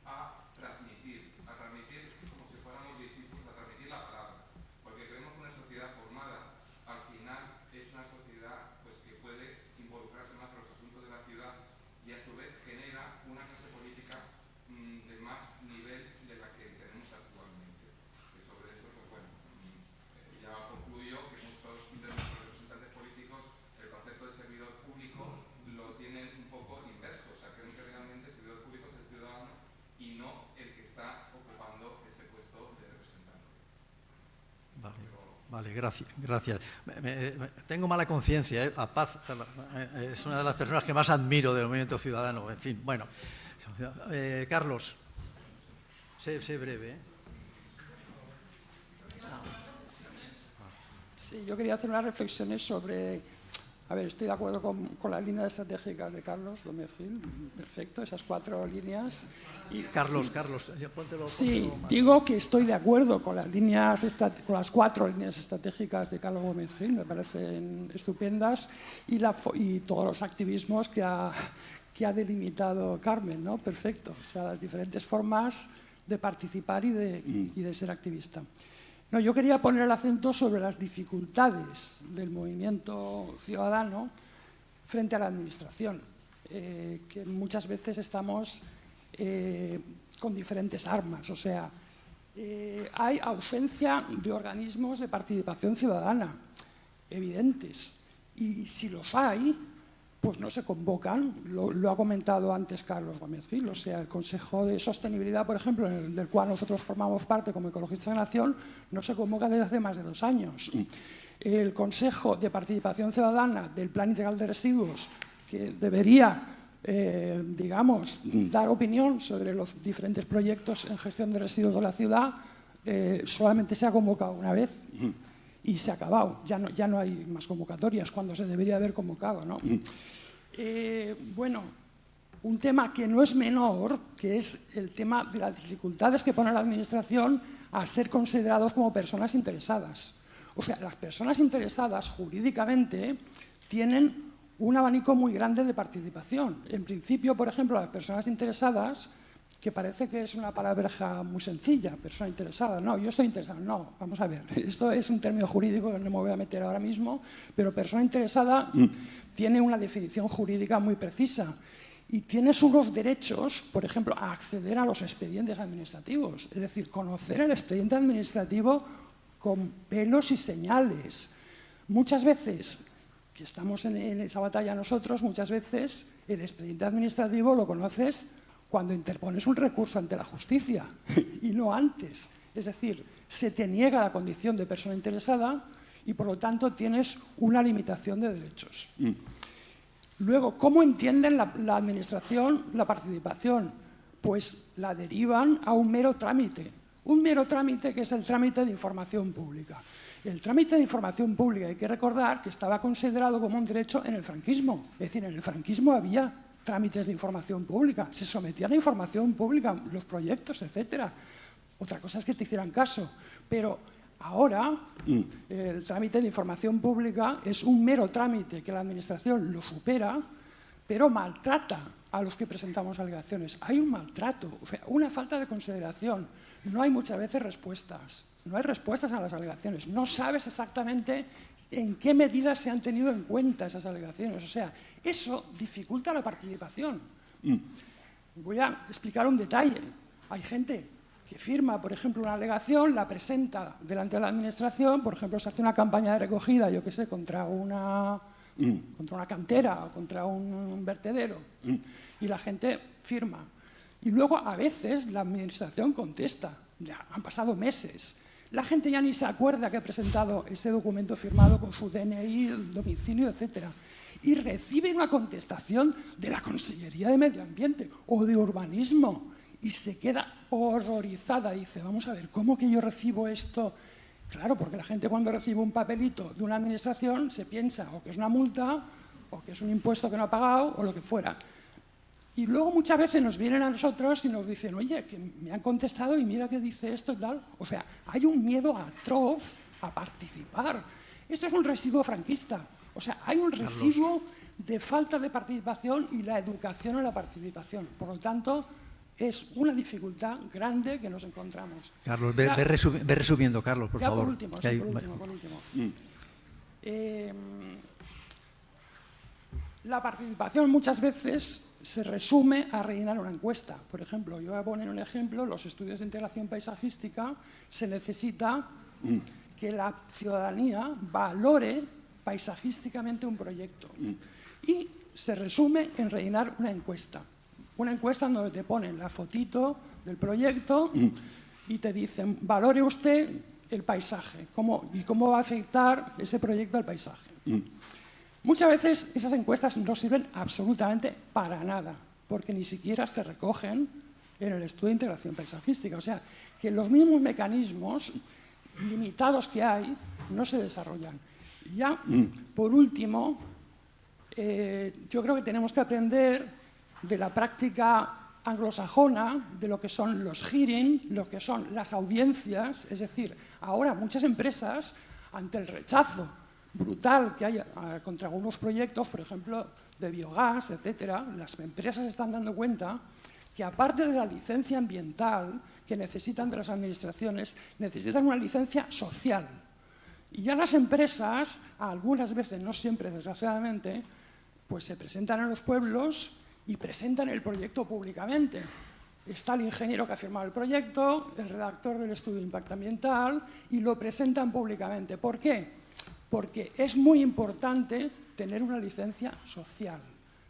a transmitir como si fuéramos discípulos, a transmitir la palabra, porque creemos que una sociedad formada al final es una sociedad pues que puede involucrarse más en los asuntos de la ciudad y a su vez genera una clase política de más nivel de la que tenemos actualmente. Y sobre eso, pues bueno, ya concluyo que muchos de nuestros representantes políticos el concepto de servidor público lo tienen un poco inverso, o sea, creen que realmente el servidor público es el ciudadano y no el que está ocupando ese puesto de representante. Vale, gracias. Tengo mala conciencia, a Paz es una de las personas que más admiro del movimiento ciudadano. En fin, bueno. Carlos, sé breve. Sí, yo quería hacer unas reflexiones sobre... A ver, estoy de acuerdo con las líneas estratégicas de Carlos Gómez Gil, perfecto, esas 4 líneas. Y, Carlos, póntelo sí, más. digo que estoy de acuerdo con las 4 líneas estratégicas de Carlos Gómez Gil, me parecen estupendas, y todos los activismos que ha delimitado Carmen, ¿no? Perfecto, o sea, las diferentes formas de participar y de ser activista. No, yo quería poner el acento sobre las dificultades del movimiento ciudadano frente a la administración, que muchas veces estamos con diferentes armas. O sea, hay ausencia de organismos de participación ciudadana evidentes, y si los hay, pues no se convocan. Lo ha comentado antes Carlos Gómez Gil, o sea, el Consejo de Sostenibilidad, por ejemplo, del cual nosotros formamos parte como Ecologistas de la Nación, no se convoca desde hace más de 2 años. El Consejo de Participación Ciudadana del Plan Integral de Residuos, que debería, digamos, dar opinión sobre los diferentes proyectos en gestión de residuos de la ciudad, solamente se ha convocado una vez. Y se ha acabado, ya no hay más convocatorias, cuando se debería haber convocado, ¿no? Bueno, un tema que no es menor, que es el tema de las dificultades que pone la Administración a ser considerados como personas interesadas. O sea, las personas interesadas jurídicamente tienen un abanico muy grande de participación. En principio, por ejemplo, las personas interesadas que parece que es una palabreja muy sencilla, persona interesada. No, yo estoy interesado. No, vamos a ver. Esto es un término jurídico que no me voy a meter ahora mismo, pero persona interesada tiene una definición jurídica muy precisa y tienes unos derechos, por ejemplo, a acceder a los expedientes administrativos, es decir, conocer el expediente administrativo con pelos y señales. Muchas veces, que estamos en esa batalla nosotros, muchas veces el expediente administrativo lo conoces cuando interpones un recurso ante la justicia y no antes. Es decir, se te niega la condición de persona interesada y por lo tanto tienes una limitación de derechos. Luego, ¿cómo entienden la administración la participación? Pues la derivan a un mero trámite que es el trámite de información pública. El trámite de información pública, hay que recordar que estaba considerado como un derecho en el franquismo. Es decir, en el franquismo había trámites de información pública, se sometían a información pública, los proyectos, etc. Otra cosa es que te hicieran caso, pero ahora el trámite de información pública es un mero trámite que la Administración lo supera, pero maltrata a los que presentamos alegaciones. Hay un maltrato, o sea, una falta de consideración. No hay muchas veces respuestas. No hay respuestas a las alegaciones. No sabes exactamente en qué medida se han tenido en cuenta esas alegaciones. O sea, eso dificulta la participación. Voy a explicar un detalle. Hay gente que firma, por ejemplo, una alegación, la presenta delante de la Administración, por ejemplo, se hace una campaña de recogida, yo qué sé, contra una cantera o contra un vertedero, y la gente firma. Y luego, a veces, la Administración contesta. Ya han pasado meses. La gente ya ni se acuerda que ha presentado ese documento firmado con su DNI, domicilio, etc. Y recibe una contestación de la Consellería de Medio Ambiente o de Urbanismo y se queda horrorizada. Dice, vamos a ver, ¿cómo que yo recibo esto? Claro, porque la gente cuando recibe un papelito de una administración se piensa o que es una multa o que es un impuesto que no ha pagado o lo que fuera. Y luego muchas veces nos vienen a nosotros y nos dicen, oye, que me han contestado y mira que dice esto y tal. O sea, hay un miedo atroz a participar. Esto es un residuo franquista. O sea, hay un residuo de falta de participación y la educación en la participación. Por lo tanto, es una dificultad grande que nos encontramos. Carlos, ve resumiendo, Carlos, por favor. Por último. La participación muchas veces se resume a rellenar una encuesta. Por ejemplo, yo voy a poner un ejemplo, los estudios de integración paisajística, se necesita que la ciudadanía valore paisajísticamente un proyecto. Y se resume en rellenar una encuesta. Una encuesta donde te ponen la fotito del proyecto y te dicen, valore usted el paisaje y cómo va a afectar ese proyecto al paisaje. Muchas veces esas encuestas no sirven absolutamente para nada, porque ni siquiera se recogen en el estudio de integración paisajística. O sea, que los mismos mecanismos limitados que hay no se desarrollan. Y ya, por último, yo creo que tenemos que aprender de la práctica anglosajona, de lo que son los hearings, lo que son las audiencias. Es decir, ahora muchas empresas, ante el rechazo brutal que hay contra algunos proyectos, por ejemplo, de biogás, etcétera, las empresas están dando cuenta que aparte de la licencia ambiental que necesitan de las administraciones, necesitan una licencia social. Y ya las empresas, algunas veces, no siempre, desgraciadamente, pues se presentan en los pueblos y presentan el proyecto públicamente. Está el ingeniero que ha firmado el proyecto, el redactor del estudio de impacto ambiental, y lo presentan públicamente. ¿Por qué? Porque es muy importante tener una licencia social.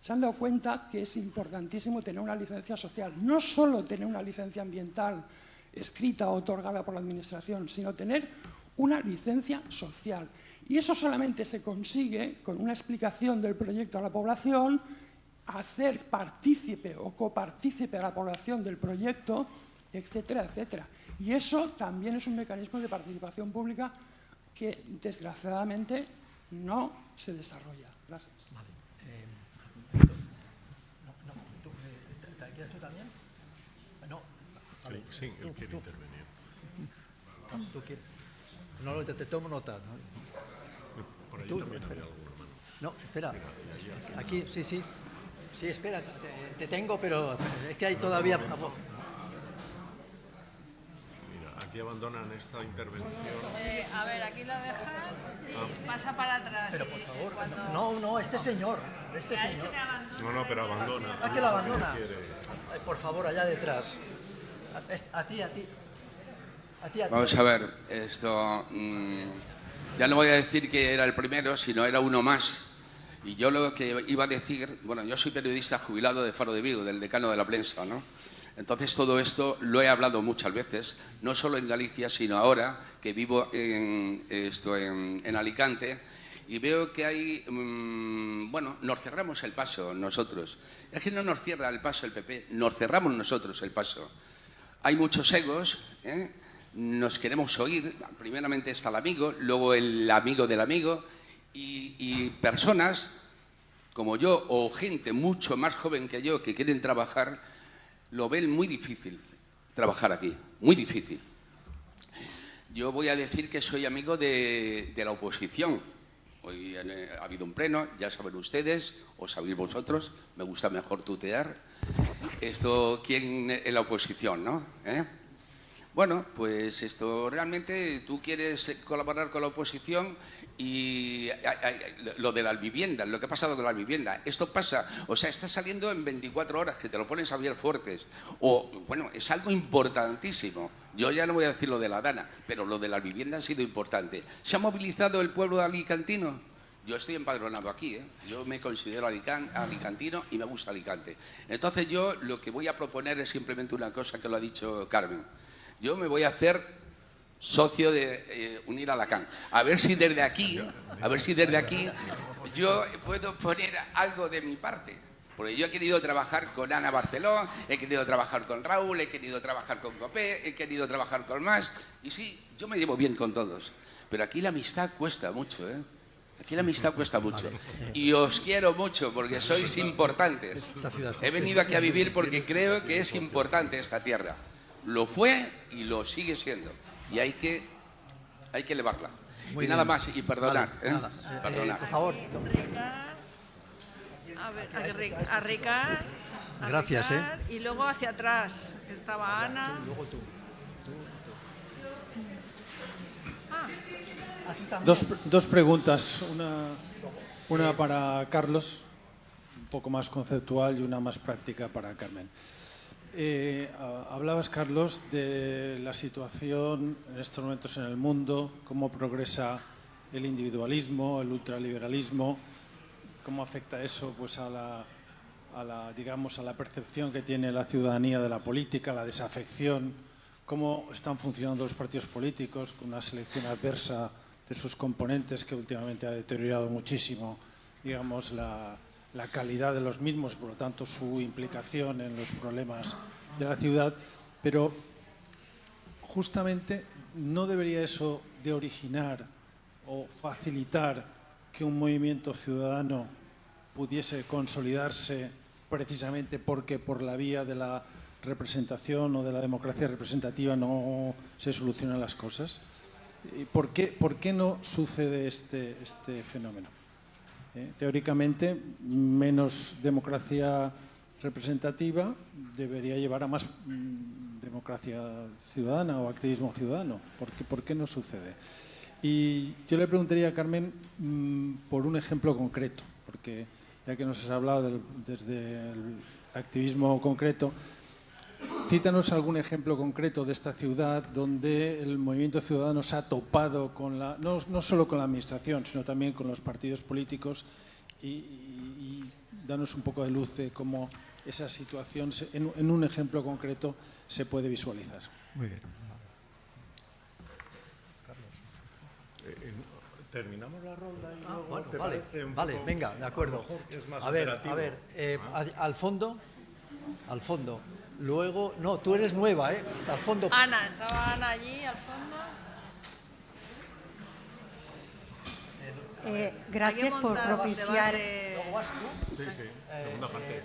Se han dado cuenta que es importantísimo tener una licencia social. No solo tener una licencia ambiental escrita o otorgada por la Administración, sino tener una licencia social. Y eso solamente se consigue con una explicación del proyecto a la población, hacer partícipe o copartícipe a la población del proyecto, etcétera, etcétera. Y eso también es un mecanismo de participación pública que desgraciadamente no se desarrolla. Gracias. Vale. ¿Quieres tú también? No. Vale. Sí, él quiere intervenir. ¿Tú quieres? No, te tomo nota. ¿No? Por ahí ¿Tú? también Espera. había alguna mano. No, espera. Aquí, sí. Sí, espera, te tengo, pero es que hay todavía... Mira, aquí abandonan esta intervención. A ver, aquí la dejan y pasa para atrás. Pero por favor, no, este señor. Ha dicho que abandona. No, pero abandona. ¿A que la abandona? No quiere. Ay, por favor, allá detrás. A ti. Vamos a ver, esto... ya no voy a decir que era el primero, sino era uno más. Y yo lo que iba a decir... Bueno, yo soy periodista jubilado de Faro de Vigo, del decano de la prensa, ¿no? Entonces todo esto lo he hablado muchas veces, no solo en Galicia, sino ahora que vivo en Alicante, y veo que hay... bueno, nos cerramos el paso nosotros. Es que no nos cierra el paso el PP, nos cerramos nosotros el paso. Hay muchos egos, nos queremos oír, primeramente está el amigo, luego el amigo del amigo, y personas como yo o gente mucho más joven que yo que quieren trabajar, lo ven muy difícil trabajar aquí, muy difícil. Yo voy a decir que soy amigo de la oposición. Hoy ha habido un pleno, ya saben ustedes, o sabéis vosotros, me gusta mejor tutear. Esto, ¿quién en la oposición, no? Bueno, pues esto realmente tú quieres colaborar con la oposición y lo de las viviendas, lo que ha pasado con las viviendas, esto pasa, o sea, está saliendo en 24 horas, que te lo pones Javier Fuertes, o bueno, es algo importantísimo. Yo ya no voy a decir lo de la Dana, pero lo de las viviendas ha sido importante. ¿Se ha movilizado el pueblo alicantino? Yo estoy empadronado aquí, yo me considero alicantino y me gusta Alicante. Entonces yo lo que voy a proponer es simplemente una cosa que lo ha dicho Carmen. Yo me voy a hacer socio de Unir Alacant. A ver si desde aquí yo puedo poner algo de mi parte. Porque yo he querido trabajar con Ana Barceló, he querido trabajar con Raúl, he querido trabajar con Copé, he querido trabajar con más. Y sí, yo me llevo bien con todos. Pero aquí la amistad cuesta mucho, Aquí la amistad cuesta mucho. Y os quiero mucho porque sois importantes. He venido aquí a vivir porque creo que es importante esta tierra. Lo fue y lo sigue siendo. Y hay que elevarla. Muy y nada bien. más, y perdonar. Vale, nada. Perdonar. Por favor. A ver, a Ricard. Gracias, Y luego hacia atrás, que estaba Ana. Luego tú. Dos preguntas, una para Carlos, un poco más conceptual, y una más práctica para Carmen. Hablabas, Carlos, de la situación en estos momentos en el mundo, cómo progresa el individualismo, el ultraliberalismo, cómo afecta eso pues, a la percepción que tiene la ciudadanía de la política, la desafección, cómo están funcionando los partidos políticos con una selección adversa de sus componentes que últimamente ha deteriorado muchísimo, digamos, la calidad de los mismos, por lo tanto su implicación en los problemas de la ciudad, pero justamente no debería eso de originar o facilitar que un movimiento ciudadano pudiese consolidarse precisamente porque por la vía de la representación o de la democracia representativa no se solucionan las cosas. ¿Por qué no sucede este fenómeno? Teóricamente, menos democracia representativa debería llevar a más democracia ciudadana o activismo ciudadano. ¿Por qué no sucede? Y yo le preguntaría a Carmen por un ejemplo concreto, porque ya que nos has hablado desde el activismo concreto, cítanos algún ejemplo concreto de esta ciudad donde el movimiento ciudadano se ha topado con no solo con la administración, sino también con los partidos políticos y danos un poco de luz de cómo esa situación en un ejemplo concreto se puede visualizar. Muy bien. Terminamos la ronda y luego Bueno, ¿te parece un vale, poco, venga, de acuerdo. a lo mejor es más A ver, operativo? al fondo. Luego, no, tú eres nueva, al fondo. Ana, estaba Ana allí al fondo. Gracias por propiciar. Luego vas tú. Sí, segunda parte.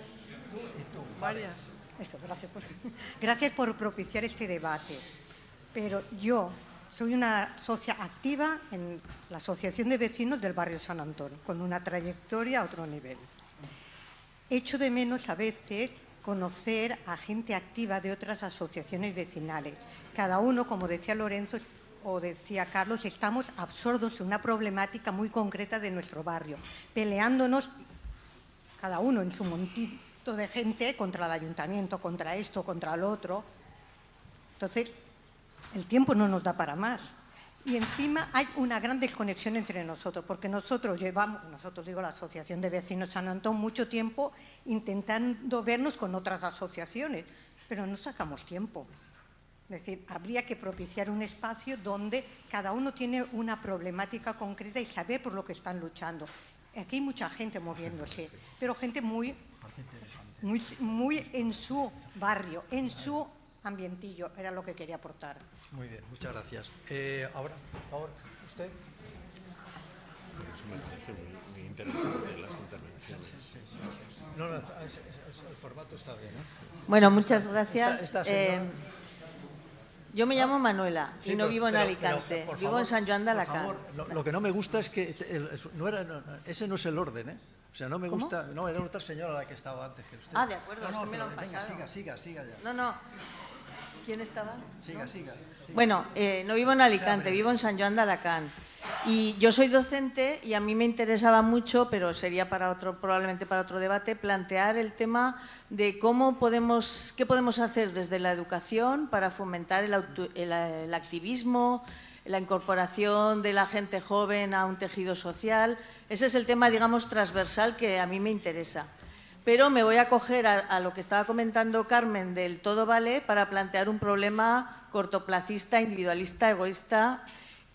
Tú y tú. Varias. Esto, gracias por propiciar este debate. Pero yo soy una socia activa en la Asociación de Vecinos del Barrio San Antonio, con una trayectoria a otro nivel. echo de menos a veces conocer a gente activa de otras asociaciones vecinales. Cada uno, como decía Lorenzo o decía Carlos, estamos absortos en una problemática muy concreta de nuestro barrio, peleándonos cada uno en su montito de gente contra el ayuntamiento, contra esto, contra lo otro. Entonces, el tiempo no nos da para más. Y encima hay una gran desconexión entre nosotros, porque nosotros digo la Asociación de Vecinos San Antón, mucho tiempo intentando vernos con otras asociaciones, pero no sacamos tiempo. Es decir, habría que propiciar un espacio donde cada uno tiene una problemática concreta y saber por lo que están luchando. Aquí hay mucha gente moviéndose, pero gente muy en su barrio, en su ambientillo, era lo que quería aportar. Muy bien, muchas gracias. Ahora, usted. Me parece muy interesante las intervenciones. Sí. No, el formato está bien, ¿no? Bueno, muchas gracias. Esta señora... Yo me llamo Manuela y no vivo en Alicante, por vivo favor, en San Joan de por Alacant. favor, lo que no me gusta es que ese no es el orden, ¿eh? O sea, no me gusta... No, era otra señora la que estaba antes que usted. Ah, de acuerdo, es que me lo han pasado. Venga, siga ya. No. ¿Quién estaba? Siga. Bueno, no vivo en Alicante, vivo en San Joan de Alacant. Y yo soy docente y a mí me interesaba mucho, pero sería probablemente para otro debate, plantear el tema de qué podemos hacer desde la educación para fomentar el activismo, la incorporación de la gente joven a un tejido social. Ese es el tema, digamos, transversal que a mí me interesa. Pero me voy a acoger a lo que estaba comentando Carmen del todo vale para plantear un problema cortoplacista, individualista, egoísta,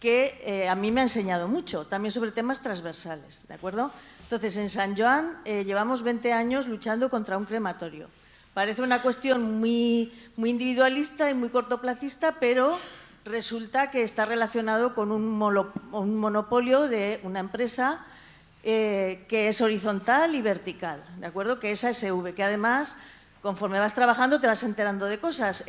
que a mí me ha enseñado mucho, también sobre temas transversales, ¿de acuerdo? Entonces, en San Joan llevamos 20 años luchando contra un crematorio. Parece una cuestión muy individualista y muy cortoplacista, pero resulta que está relacionado con un monopolio de una empresa que es horizontal y vertical, ¿de acuerdo? Que es ASV, que además, conforme vas trabajando, te vas enterando de cosas.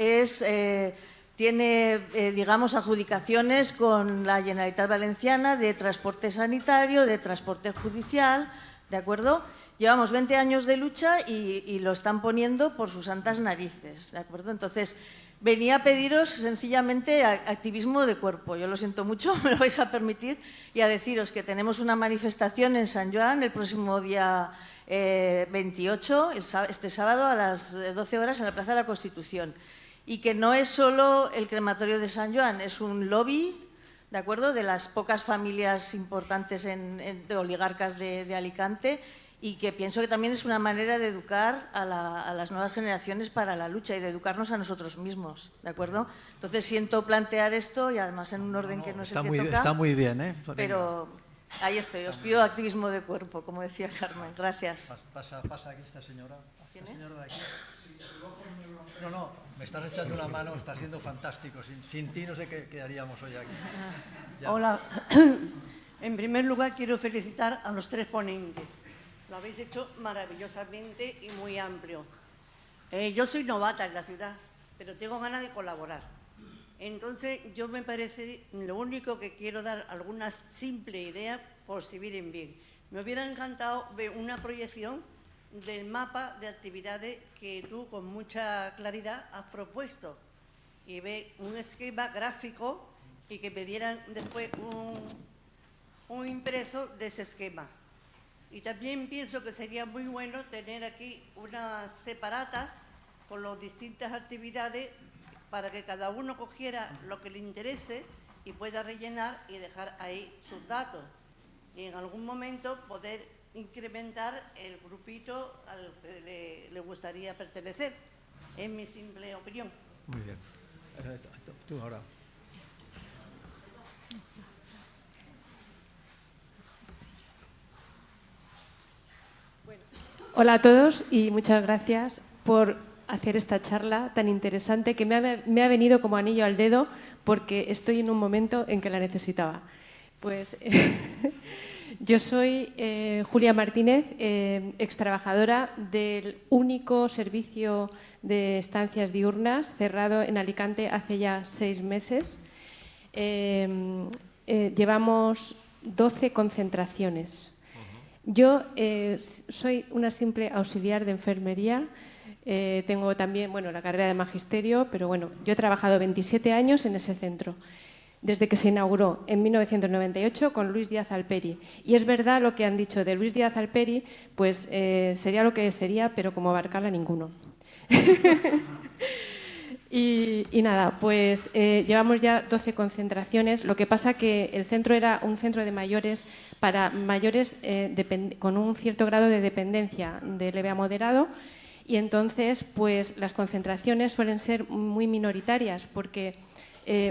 Tiene, digamos, adjudicaciones con la Generalitat Valenciana de transporte sanitario, de transporte judicial, ¿de acuerdo? Llevamos 20 años de lucha y lo están poniendo por sus santas narices, ¿de acuerdo? Entonces, venía a pediros sencillamente activismo de cuerpo. Yo lo siento mucho, me lo vais a permitir, y a deciros que tenemos una manifestación en San Joan el próximo día 28, este sábado a las 12 horas en la Plaza de la Constitución. Y que no es solo el crematorio de San Joan, es un lobby, ¿de acuerdo?, de las pocas familias importantes de oligarcas de Alicante, y que pienso que también es una manera de educar a las nuevas generaciones para la lucha y de educarnos a nosotros mismos, ¿de acuerdo? Entonces siento plantear esto y además en un orden que no es el que toca. Está muy bien, ¿eh? Pero ahí estoy, os pido activismo de cuerpo, como decía Carmen. Gracias. Pasa aquí esta señora. ¿Quién esta es? señora de aquí. No, me estás echando una mano, está siendo fantástico. Sin ti no sé qué haríamos hoy aquí. Ya. Hola. En primer lugar, quiero felicitar a los tres ponentes. Lo habéis hecho maravillosamente y muy amplio. Yo soy novata en la ciudad, pero tengo ganas de colaborar. Entonces, yo me parece, lo único que quiero dar alguna simple idea por si vienen bien. Me hubiera encantado ver una proyección del mapa de actividades que tú con mucha claridad has propuesto y ver un esquema gráfico y que me dieran después un impreso de ese esquema. Y también pienso que sería muy bueno tener aquí unas separatas con las distintas actividades para que cada uno cogiera lo que le interese y pueda rellenar y dejar ahí sus datos. Y en algún momento poder incrementar el grupito al que le gustaría pertenecer. Es mi simple opinión. Muy bien. Tú ahora. Hola a todos y muchas gracias por hacer esta charla tan interesante que me ha venido como anillo al dedo porque estoy en un momento en que la necesitaba. Pues yo soy Julia Martínez, extrabajadora del único servicio de estancias diurnas cerrado en Alicante hace ya 6 meses. Llevamos 12 concentraciones. Yo soy una simple auxiliar de enfermería. Tengo también, bueno, la carrera de magisterio, pero bueno, yo he trabajado 27 años en ese centro, desde que se inauguró en 1998 con Luis Díaz Alperi. Y es verdad lo que han dicho de Luis Díaz Alperi, pues sería lo que sería, pero como Barcala ninguno. Y nada, pues llevamos ya 12 concentraciones. Lo que pasa que el centro era un centro de mayores para mayores con un cierto grado de dependencia de leve a moderado, y entonces pues las concentraciones suelen ser muy minoritarias porque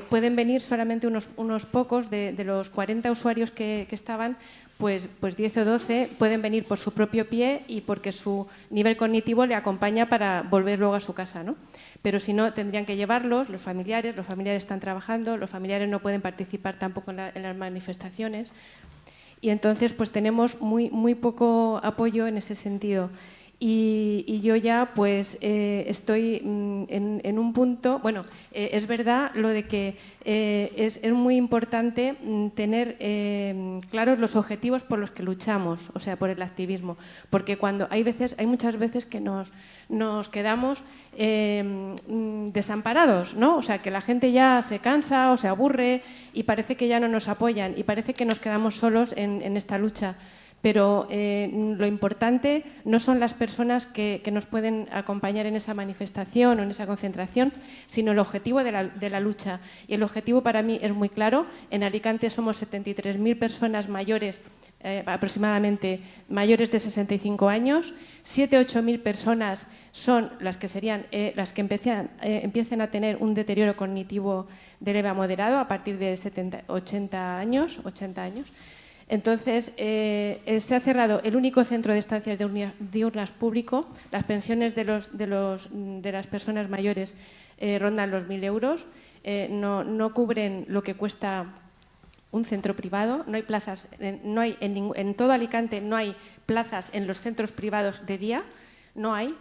pueden venir solamente unos pocos de los 40 usuarios que estaban, pues 10 o 12 pueden venir por su propio pie y porque su nivel cognitivo le acompaña para volver luego a su casa, ¿no? Pero si no, tendrían que llevarlos los familiares están trabajando, los familiares no pueden participar tampoco en las manifestaciones, y entonces pues tenemos muy poco apoyo en ese sentido. Y yo ya pues estoy en un punto, bueno, es verdad lo de que es muy importante tener claros los objetivos por los que luchamos, o sea, por el activismo, porque hay muchas veces que nos quedamos desamparados, ¿no? O sea, que la gente ya se cansa o se aburre y parece que ya no nos apoyan y parece que nos quedamos solos en esta lucha. Pero lo importante no son las personas que nos pueden acompañar en esa manifestación o en esa concentración, sino el objetivo de la lucha. Y el objetivo para mí es muy claro. En Alicante somos 73.000 personas mayores, aproximadamente mayores de 65 años. 7.000 o 8.000 personas son las que serían las que empiecen a tener un deterioro cognitivo de leve a moderado a partir de 80 años. Entonces, se ha cerrado el único centro de estancias diurnas público. Las pensiones de las personas mayores rondan los 1.000 euros, no cubren lo que cuesta un centro privado, no hay plazas, en todo Alicante no hay plazas en los centros privados de día, no hay.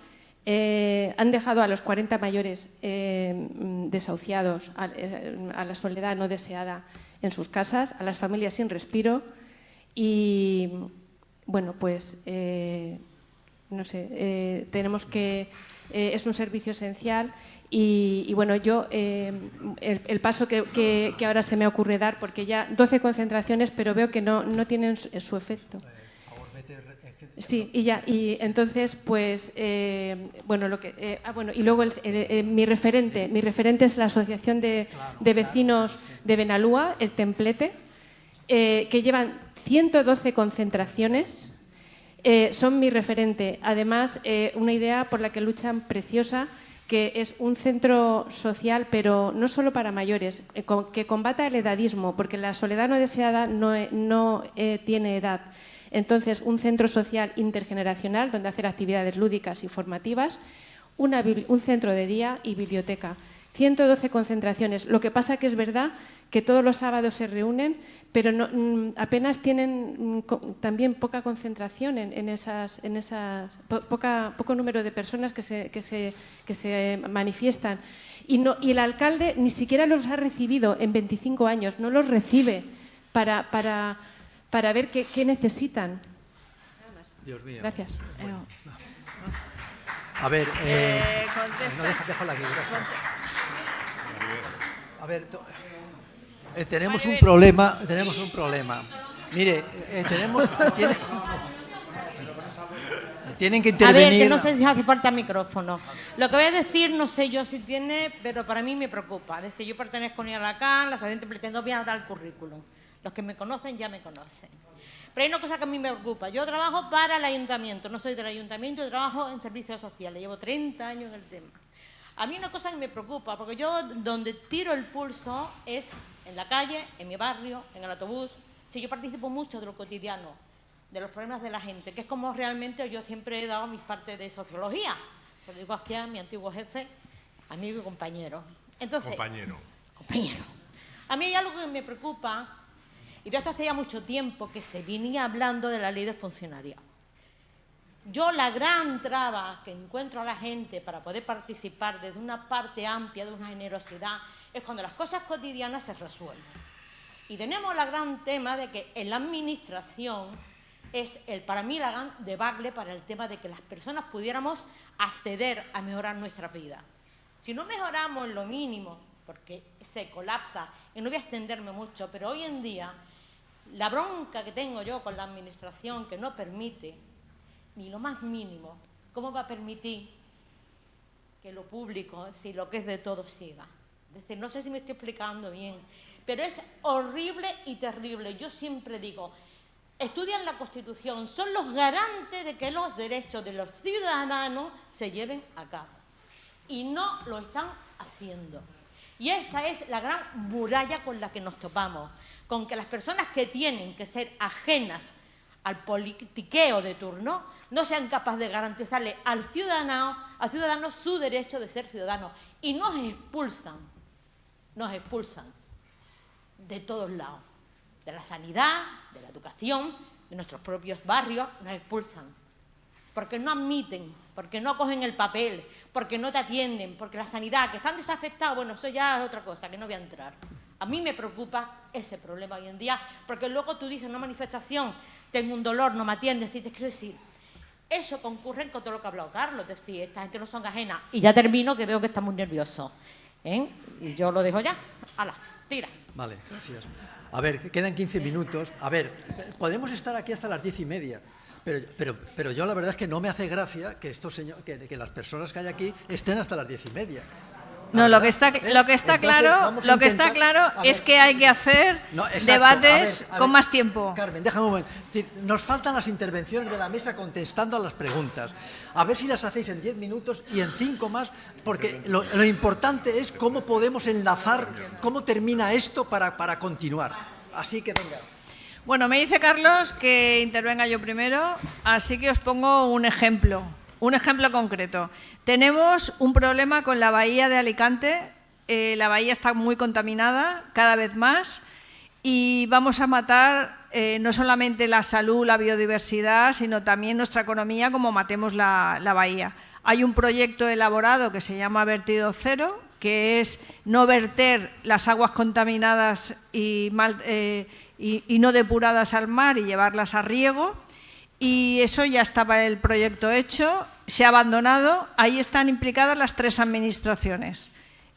Han dejado a los 40 mayores desahuciados, a la soledad no deseada en sus casas, a las familias sin respiro. Y bueno, pues no sé, tenemos que es un servicio esencial y bueno, yo el paso que ahora se me ocurre dar, porque ya 12 concentraciones, pero veo que no tienen su efecto. Sí, y entonces pues bueno, y luego mi referente es la Asociación de Vecinos de Benalúa, el Templete, que llevan 112 concentraciones, son mi referente. Además, una idea por la que luchan preciosa, que es un centro social, pero no solo para mayores, que combata el edadismo, porque la soledad no deseada no tiene edad. Entonces, un centro social intergeneracional donde hacer actividades lúdicas y formativas, un centro de día y biblioteca. 112 concentraciones. Lo que pasa que es verdad que todos los sábados se reúnen, pero apenas tienen también poca concentración poco número de personas que se manifiestan. Y el alcalde ni siquiera los ha recibido en 25 años, no los recibe para ver qué necesitan. Nada más. Dios mío. Gracias. A ver, contestas. déjala aquí. A ver, tenemos un problema. Mire, tienen que intervenir. A ver, que no sé si hace falta micrófono. Lo que voy a decir, no sé yo si tiene, pero para mí me preocupa. Es decir, yo pertenezco a Unialacán, la Asociación Templete voy a dar el currículum. Los que me conocen ya me conocen. Pero hay una cosa que a mí me preocupa. Yo trabajo para el ayuntamiento, no soy del ayuntamiento, yo trabajo en servicios sociales, llevo 30 años en el tema. A mí una cosa que me preocupa, porque yo donde tiro el pulso es en la calle, en mi barrio, en el autobús. Sí, yo participo mucho de lo cotidiano, de los problemas de la gente, que es como realmente yo siempre he dado mis partes de sociología. Lo digo aquí a mi antiguo jefe, amigo y compañero. Entonces, compañero. A mí hay algo que me preocupa, y de esto hace ya mucho tiempo que se venía hablando de la ley de funcionariado. Yo la gran traba que encuentro a la gente para poder participar desde una parte amplia de una generosidad es cuando las cosas cotidianas se resuelven. Y tenemos el gran tema de que en la administración es para mí la gran debacle para el tema de que las personas pudiéramos acceder a mejorar nuestra vida. Si no mejoramos lo mínimo, porque se colapsa, y no voy a extenderme mucho, pero hoy en día la bronca que tengo yo con la administración, que no permite ni lo más mínimo, ¿cómo va a permitir que lo público, si lo que es de todos, siga? Es decir, no sé si me estoy explicando bien, pero es horrible y terrible. Yo siempre digo, estudian la Constitución, son los garantes de que los derechos de los ciudadanos se lleven a cabo. Y no lo están haciendo. Y esa es la gran muralla con la que nos topamos, con que las personas que tienen que ser ajenas al politiqueo de turno no sean capaces de garantizarle al ciudadano su derecho de ser ciudadano. Y nos expulsan de todos lados, de la sanidad, de la educación, de nuestros propios barrios, nos expulsan. Porque no admiten, porque no cogen el papel, porque no te atienden, porque la sanidad, que están desafectados, bueno, eso ya es otra cosa, que no voy a entrar. A mí me preocupa ese problema hoy en día, porque luego tú dices en una manifestación, tengo un dolor, no me atiendes, y te quiero decir, eso concurre con todo lo que ha hablado Carlos, es decir, esta gente no son ajenas. Y ya termino, que veo que está muy nervioso. Y yo lo dejo ya. ¡Hala, tira! Vale, gracias. A ver, quedan 15 minutos. A ver, podemos estar aquí hasta las 10:30. Pero yo la verdad es que no me hace gracia que que las personas que hay aquí estén hasta las 10:30. No, lo que está claro es que hay que hacer debates con más tiempo. Carmen, déjame un momento. Nos faltan las intervenciones de la mesa contestando a las preguntas. A ver si las hacéis en 10 minutos y en 5 más, porque lo importante es cómo podemos enlazar, cómo termina esto para continuar. Así que venga. Bueno, me dice Carlos que intervenga yo primero, así que os pongo un ejemplo concreto. Tenemos un problema con la bahía de Alicante. La bahía está muy contaminada cada vez más y vamos a matar no solamente la salud, la biodiversidad, sino también nuestra economía como matemos la bahía. Hay un proyecto elaborado que se llama Vertido Cero, que es no verter las aguas contaminadas y no depuradas al mar y llevarlas a riego. Y eso ya estaba el proyecto hecho, se ha abandonado. Ahí están implicadas las 3 administraciones,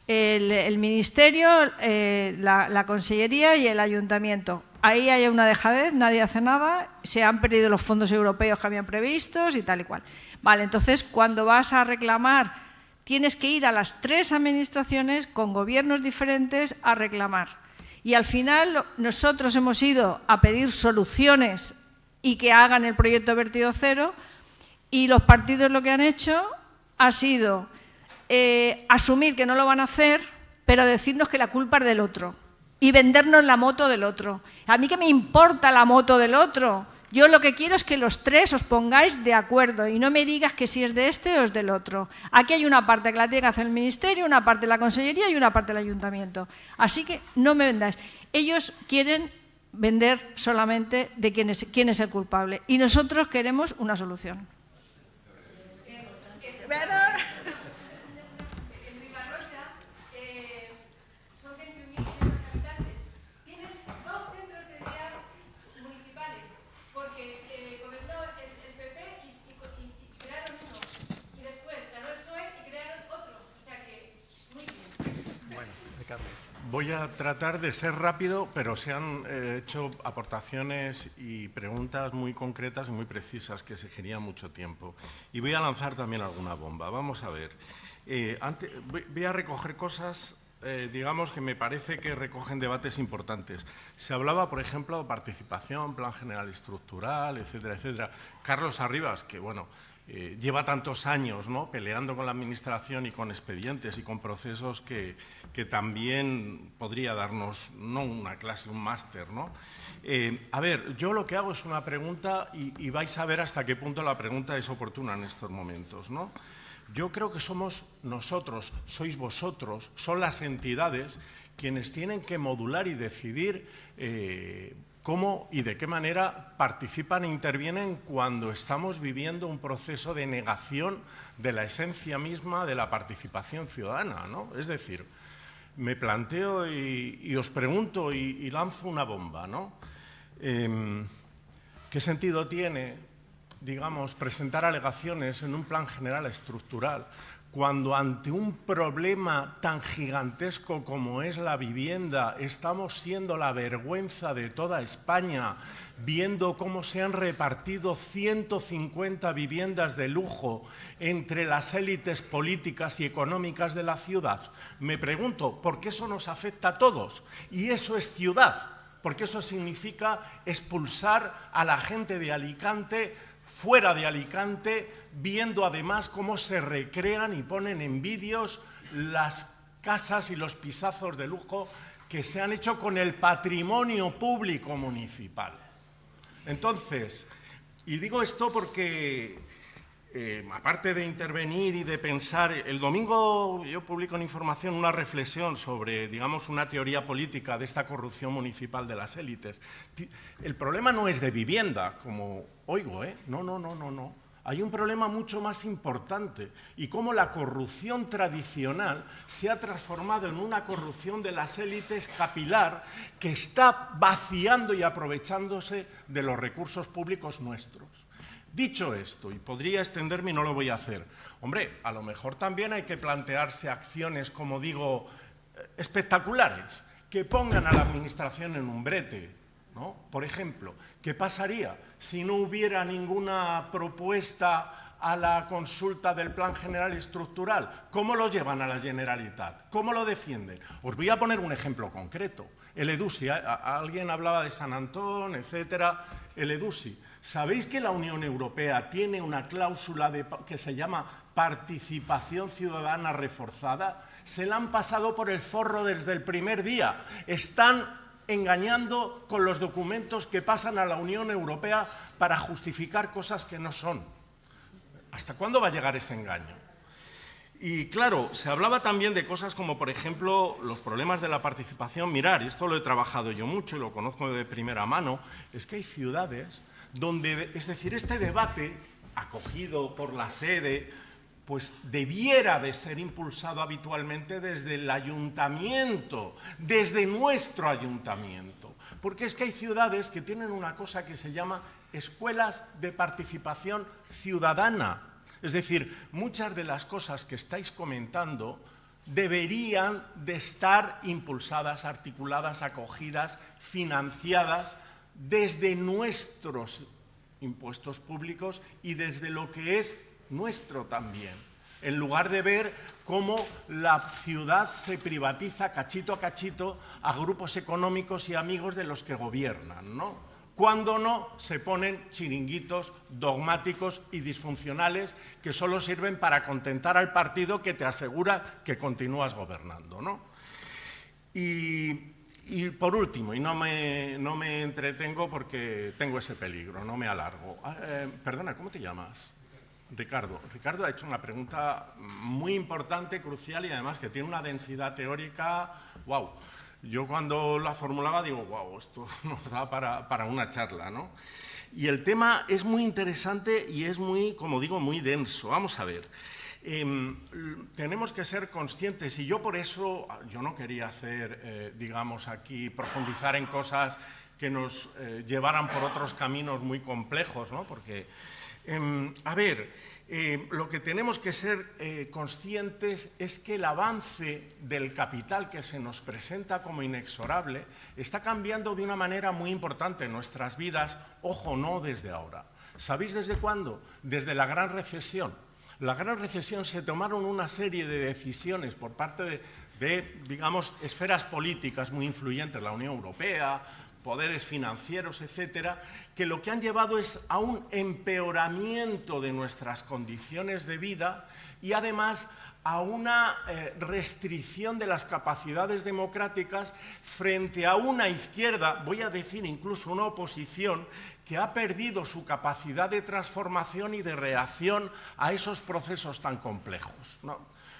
el Ministerio, la Consellería y el Ayuntamiento. Ahí hay una dejadez, nadie hace nada, se han perdido los fondos europeos que habían previstos y tal y cual. Vale, entonces cuando vas a reclamar tienes que ir a las 3 administraciones con gobiernos diferentes a reclamar. Y al final nosotros hemos ido a pedir soluciones y que hagan el proyecto Vertido Cero, y los partidos lo que han hecho ha sido asumir que no lo van a hacer, pero decirnos que la culpa es del otro y vendernos la moto del otro. A mí, ¿qué me importa la moto del otro? Yo lo que quiero es que los 3 os pongáis de acuerdo y no me digas que si es de este o es del otro. Aquí hay una parte que la tiene que hacer el Ministerio, una parte la Consellería y una parte el Ayuntamiento. Así que no me vendáis. Ellos quieren vender solamente de quién es el culpable. Y nosotros queremos una solución. En Ribarroja son 21.000 habitantes. Tienen 2 centros de día municipales, porque gobernó el PP y crearon uno. Y después ganó el PSOE y crearon otro. O sea que, muy bien. Bueno, Carlos. Voy a tratar de ser rápido, pero se han hecho aportaciones y preguntas muy concretas y muy precisas que exigirían mucho tiempo. Y voy a lanzar también alguna bomba. Vamos a ver. Voy a recoger cosas, digamos, que me parece que recogen debates importantes. Se hablaba, por ejemplo, de participación, plan general estructural, etcétera, etcétera. Carlos Arribas, que bueno, lleva tantos años, ¿no?, peleando con la administración y con expedientes y con procesos que también podría darnos, no una clase, un máster, ¿no? A ver, yo lo que hago es una pregunta y vais a ver hasta qué punto la pregunta es oportuna en estos momentos, ¿no? Yo creo que somos nosotros, sois vosotros, son las entidades quienes tienen que modular y decidir cómo y de qué manera participan e intervienen cuando estamos viviendo un proceso de negación de la esencia misma de la participación ciudadana, ¿no? Es decir, me planteo y os pregunto y lanzo una bomba, ¿no? ¿Qué sentido tiene, digamos, presentar alegaciones en un plan general estructural cuando ante un problema tan gigantesco como es la vivienda estamos siendo la vergüenza de toda España, viendo cómo se han repartido 150 viviendas de lujo entre las élites políticas y económicas de la ciudad? Me pregunto, ¿por qué eso nos afecta a todos? Y eso es ciudad, porque eso significa expulsar a la gente de Alicante fuera de Alicante, viendo además cómo se recrean y ponen en vídeos las casas y los pisazos de lujo que se han hecho con el patrimonio público municipal. Entonces, y digo esto porque, aparte de intervenir y de pensar, el domingo yo publico en Información una reflexión sobre, digamos, una teoría política de esta corrupción municipal de las élites. El problema no es de vivienda, como oigo, ¿eh? No. Hay un problema mucho más importante y cómo la corrupción tradicional se ha transformado en una corrupción de las élites capilar que está vaciando y aprovechándose de los recursos públicos nuestros. Dicho esto, y podría extenderme y no lo voy a hacer, hombre, a lo mejor también hay que plantearse acciones, como digo, espectaculares, que pongan a la administración en un brete, ¿no? Por ejemplo, ¿qué pasaría si no hubiera ninguna propuesta a la consulta del Plan General Estructural? ¿Cómo lo llevan a la Generalitat? ¿Cómo lo defienden? Os voy a poner un ejemplo concreto. El EDUSI, alguien hablaba de San Antón, etcétera, el EDUSI. ¿Sabéis que la Unión Europea tiene una cláusula que se llama participación ciudadana reforzada? Se la han pasado por el forro desde el primer día. Están engañando con los documentos que pasan a la Unión Europea para justificar cosas que no son. ¿Hasta cuándo va a llegar ese engaño? Y claro, se hablaba también de cosas como, por ejemplo, los problemas de la participación. Mirar, esto lo he trabajado yo mucho y lo conozco de primera mano, es que hay ciudades donde, es decir, este debate, acogido por la sede, pues debiera de ser impulsado habitualmente desde el ayuntamiento, desde nuestro ayuntamiento. Porque es que hay ciudades que tienen una cosa que se llama escuelas de participación ciudadana. Es decir, muchas de las cosas que estáis comentando deberían de estar impulsadas, articuladas, acogidas, financiadas desde nuestros impuestos públicos y desde lo que es nuestro también, en lugar de ver cómo la ciudad se privatiza cachito a cachito a grupos económicos y amigos de los que gobiernan, ¿no? Cuando no, se ponen chiringuitos dogmáticos y disfuncionales que solo sirven para contentar al partido que te asegura que continúas gobernando, ¿no? Y por último, y no me entretengo porque tengo ese peligro, no me alargo. Perdona, ¿cómo te llamas? Ricardo. Ricardo ha hecho una pregunta muy importante, crucial y además que tiene una densidad teórica, wow. Yo cuando la formulaba digo, wow, esto nos da para una charla, ¿no? Y el tema es muy interesante y es muy, como digo, muy denso. Vamos a ver. Tenemos que ser conscientes y yo por eso, yo no quería hacer, digamos aquí, profundizar en cosas que nos llevaran por otros caminos muy complejos, ¿no? Porque, a ver, lo que tenemos que ser conscientes es que el avance del capital que se nos presenta como inexorable está cambiando de una manera muy importante en nuestras vidas, ojo, no desde ahora. ¿Sabéis desde cuándo? Desde la Gran Recesión. La Gran Recesión se tomaron una serie de decisiones por parte de, digamos, esferas políticas muy influyentes, la Unión Europea, poderes financieros, etcétera, que lo que han llevado es a un empeoramiento de nuestras condiciones de vida y además a una restricción de las capacidades democráticas frente a una izquierda, voy a decir incluso una oposición, que ha perdido su capacidad de transformación y de reacción a esos procesos tan complejos, ¿no?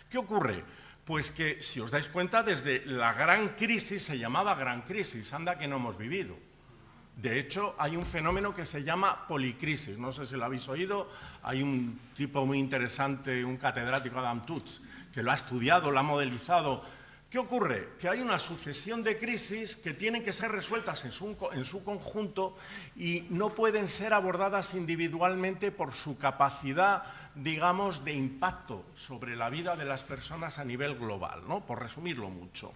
¿Qué ocurre? Pues que, si os dais cuenta, desde la gran crisis, se llamaba gran crisis, anda que no hemos vivido. De hecho, hay un fenómeno que se llama policrisis, no sé si lo habéis oído, hay un tipo muy interesante, un catedrático, Adam Toots, que lo ha estudiado, lo ha modelizado, ¿Qué ocurre? Que hay una sucesión de crisis que tienen que ser resueltas en su conjunto y no pueden ser abordadas individualmente por su capacidad, digamos, de impacto sobre la vida de las personas a nivel global, ¿no? Por resumirlo mucho.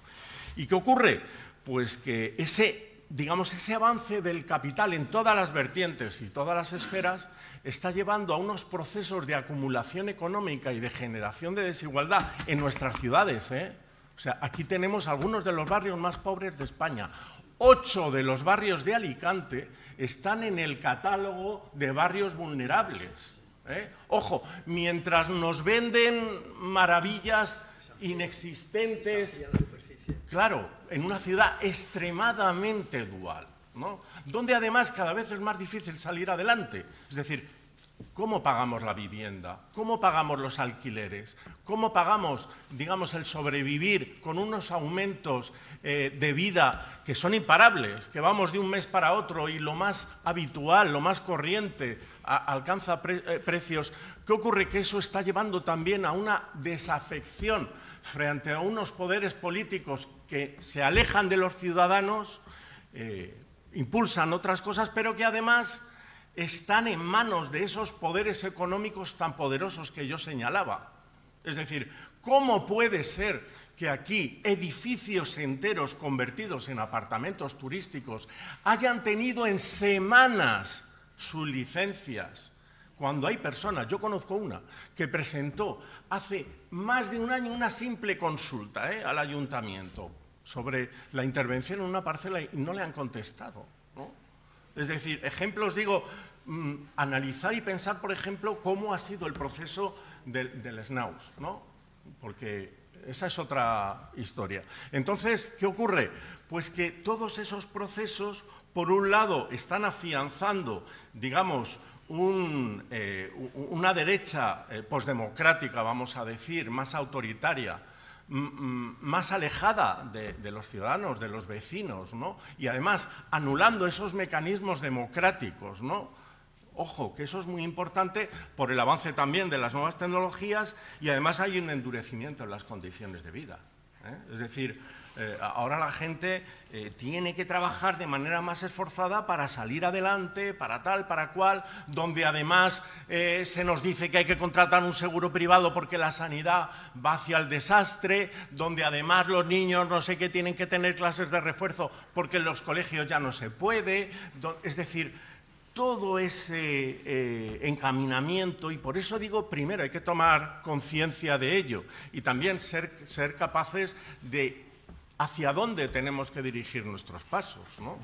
¿Y qué ocurre? Pues que ese avance del capital en todas las vertientes y todas las esferas está llevando a unos procesos de acumulación económica y de generación de desigualdad en nuestras ciudades, O sea, aquí tenemos algunos de los barrios más pobres de España. 8 de los barrios de Alicante están en el catálogo de barrios vulnerables. Ojo, mientras nos venden maravillas inexistentes, claro, en una ciudad extremadamente dual, ¿no? Donde además cada vez es más difícil salir adelante. Es decir, ¿cómo pagamos la vivienda? ¿Cómo pagamos los alquileres? ¿Cómo pagamos, digamos, el sobrevivir con unos aumentos de vida que son imparables, que vamos de un mes para otro y lo más habitual, lo más corriente, alcanza precios? ¿Qué ocurre? Que eso está llevando también a una desafección frente a unos poderes políticos que se alejan de los ciudadanos, impulsan otras cosas, pero que además están en manos de esos poderes económicos tan poderosos que yo señalaba. Es decir, ¿cómo puede ser que aquí edificios enteros convertidos en apartamentos turísticos hayan tenido en semanas sus licencias? Cuando hay personas, yo conozco una, que presentó hace más de un año una simple consulta al ayuntamiento sobre la intervención en una parcela y no le han contestado, ¿no? Es decir, ejemplos, digo, analizar y pensar, por ejemplo, cómo ha sido el proceso del SNAUS, ¿no? Porque esa es otra historia. Entonces, ¿qué ocurre? Pues que todos esos procesos, por un lado, están afianzando, digamos, una derecha posdemocrática, vamos a decir, más autoritaria, más alejada de los ciudadanos, de los vecinos, ¿no? Y además anulando esos mecanismos democráticos, ¿no? Ojo, que eso es muy importante por el avance también de las nuevas tecnologías y además hay un endurecimiento en las condiciones de vida. Es decir, ahora la gente tiene que trabajar de manera más esforzada para salir adelante, para tal, para cual, donde además se nos dice que hay que contratar un seguro privado porque la sanidad va hacia el desastre, donde además los niños no sé qué tienen que tener clases de refuerzo porque en los colegios ya no se puede, es decir, todo ese encaminamiento, y por eso digo, primero hay que tomar conciencia de ello y también ser capaces de hacia dónde tenemos que dirigir nuestros pasos, ¿no?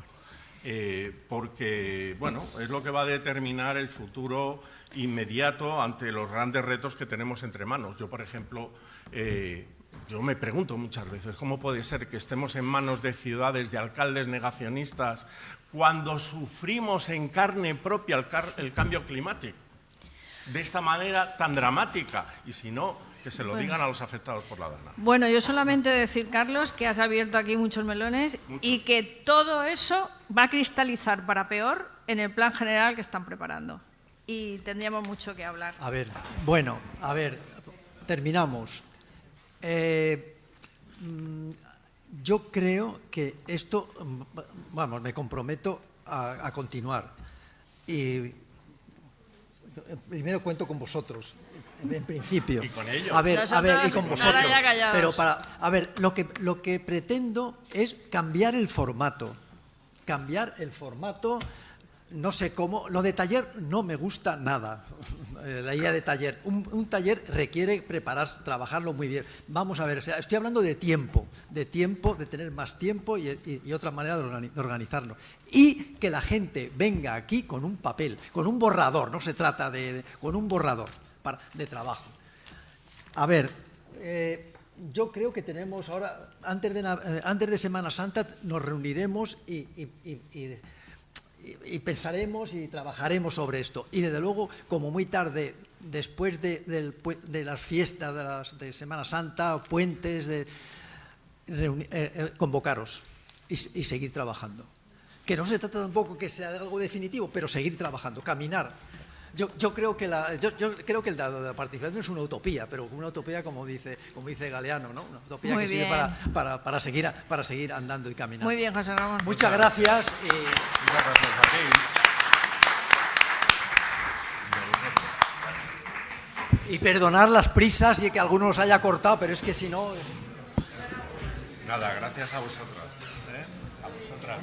Porque, bueno, es lo que va a determinar el futuro inmediato ante los grandes retos que tenemos entre manos. Yo, por ejemplo, yo me pregunto muchas veces cómo puede ser que estemos en manos de ciudades, de alcaldes negacionistas, cuando sufrimos en carne propia el cambio climático, de esta manera tan dramática, y si no, que se lo digan a los afectados por la dana. Bueno, yo solamente decir, Carlos, que has abierto aquí muchos melones y que todo eso va a cristalizar para peor en el plan general que están preparando. Y tendríamos mucho que hablar. A ver, bueno, a ver, terminamos. Yo creo que esto, vamos, me comprometo a continuar. Y primero cuento con vosotros, en principio. Y con ellos. A ver, y con vosotros. Pero a ver, lo que pretendo es cambiar el formato. Cambiar el formato, no sé cómo. Lo de taller no me gusta nada. La idea de taller. Un taller requiere prepararse, trabajarlo muy bien. Vamos a ver, o sea, estoy hablando de tiempo, de tener más tiempo y otra manera de organizarlo. Y que la gente venga aquí con un papel, con un borrador, no se trata con un borrador de trabajo. A ver, yo creo que tenemos ahora, antes de Semana Santa, nos reuniremos y pensaremos y trabajaremos sobre esto. Y desde luego, como muy tarde, después de las fiestas de Semana Santa, puentes, convocaros y seguir trabajando. Que no se trata tampoco que sea algo definitivo, pero seguir trabajando, caminar. Yo creo que la participación es una utopía, pero una utopía como dice Galeano, ¿no? Una utopía Muy que sirve bien. para seguir andando y caminando. Muy bien, José Ramón. Muchas gracias. Muchas gracias a ti. Y perdonar las prisas y que alguno los haya cortado, pero es que si no... Nada, gracias a vosotras. A vosotras.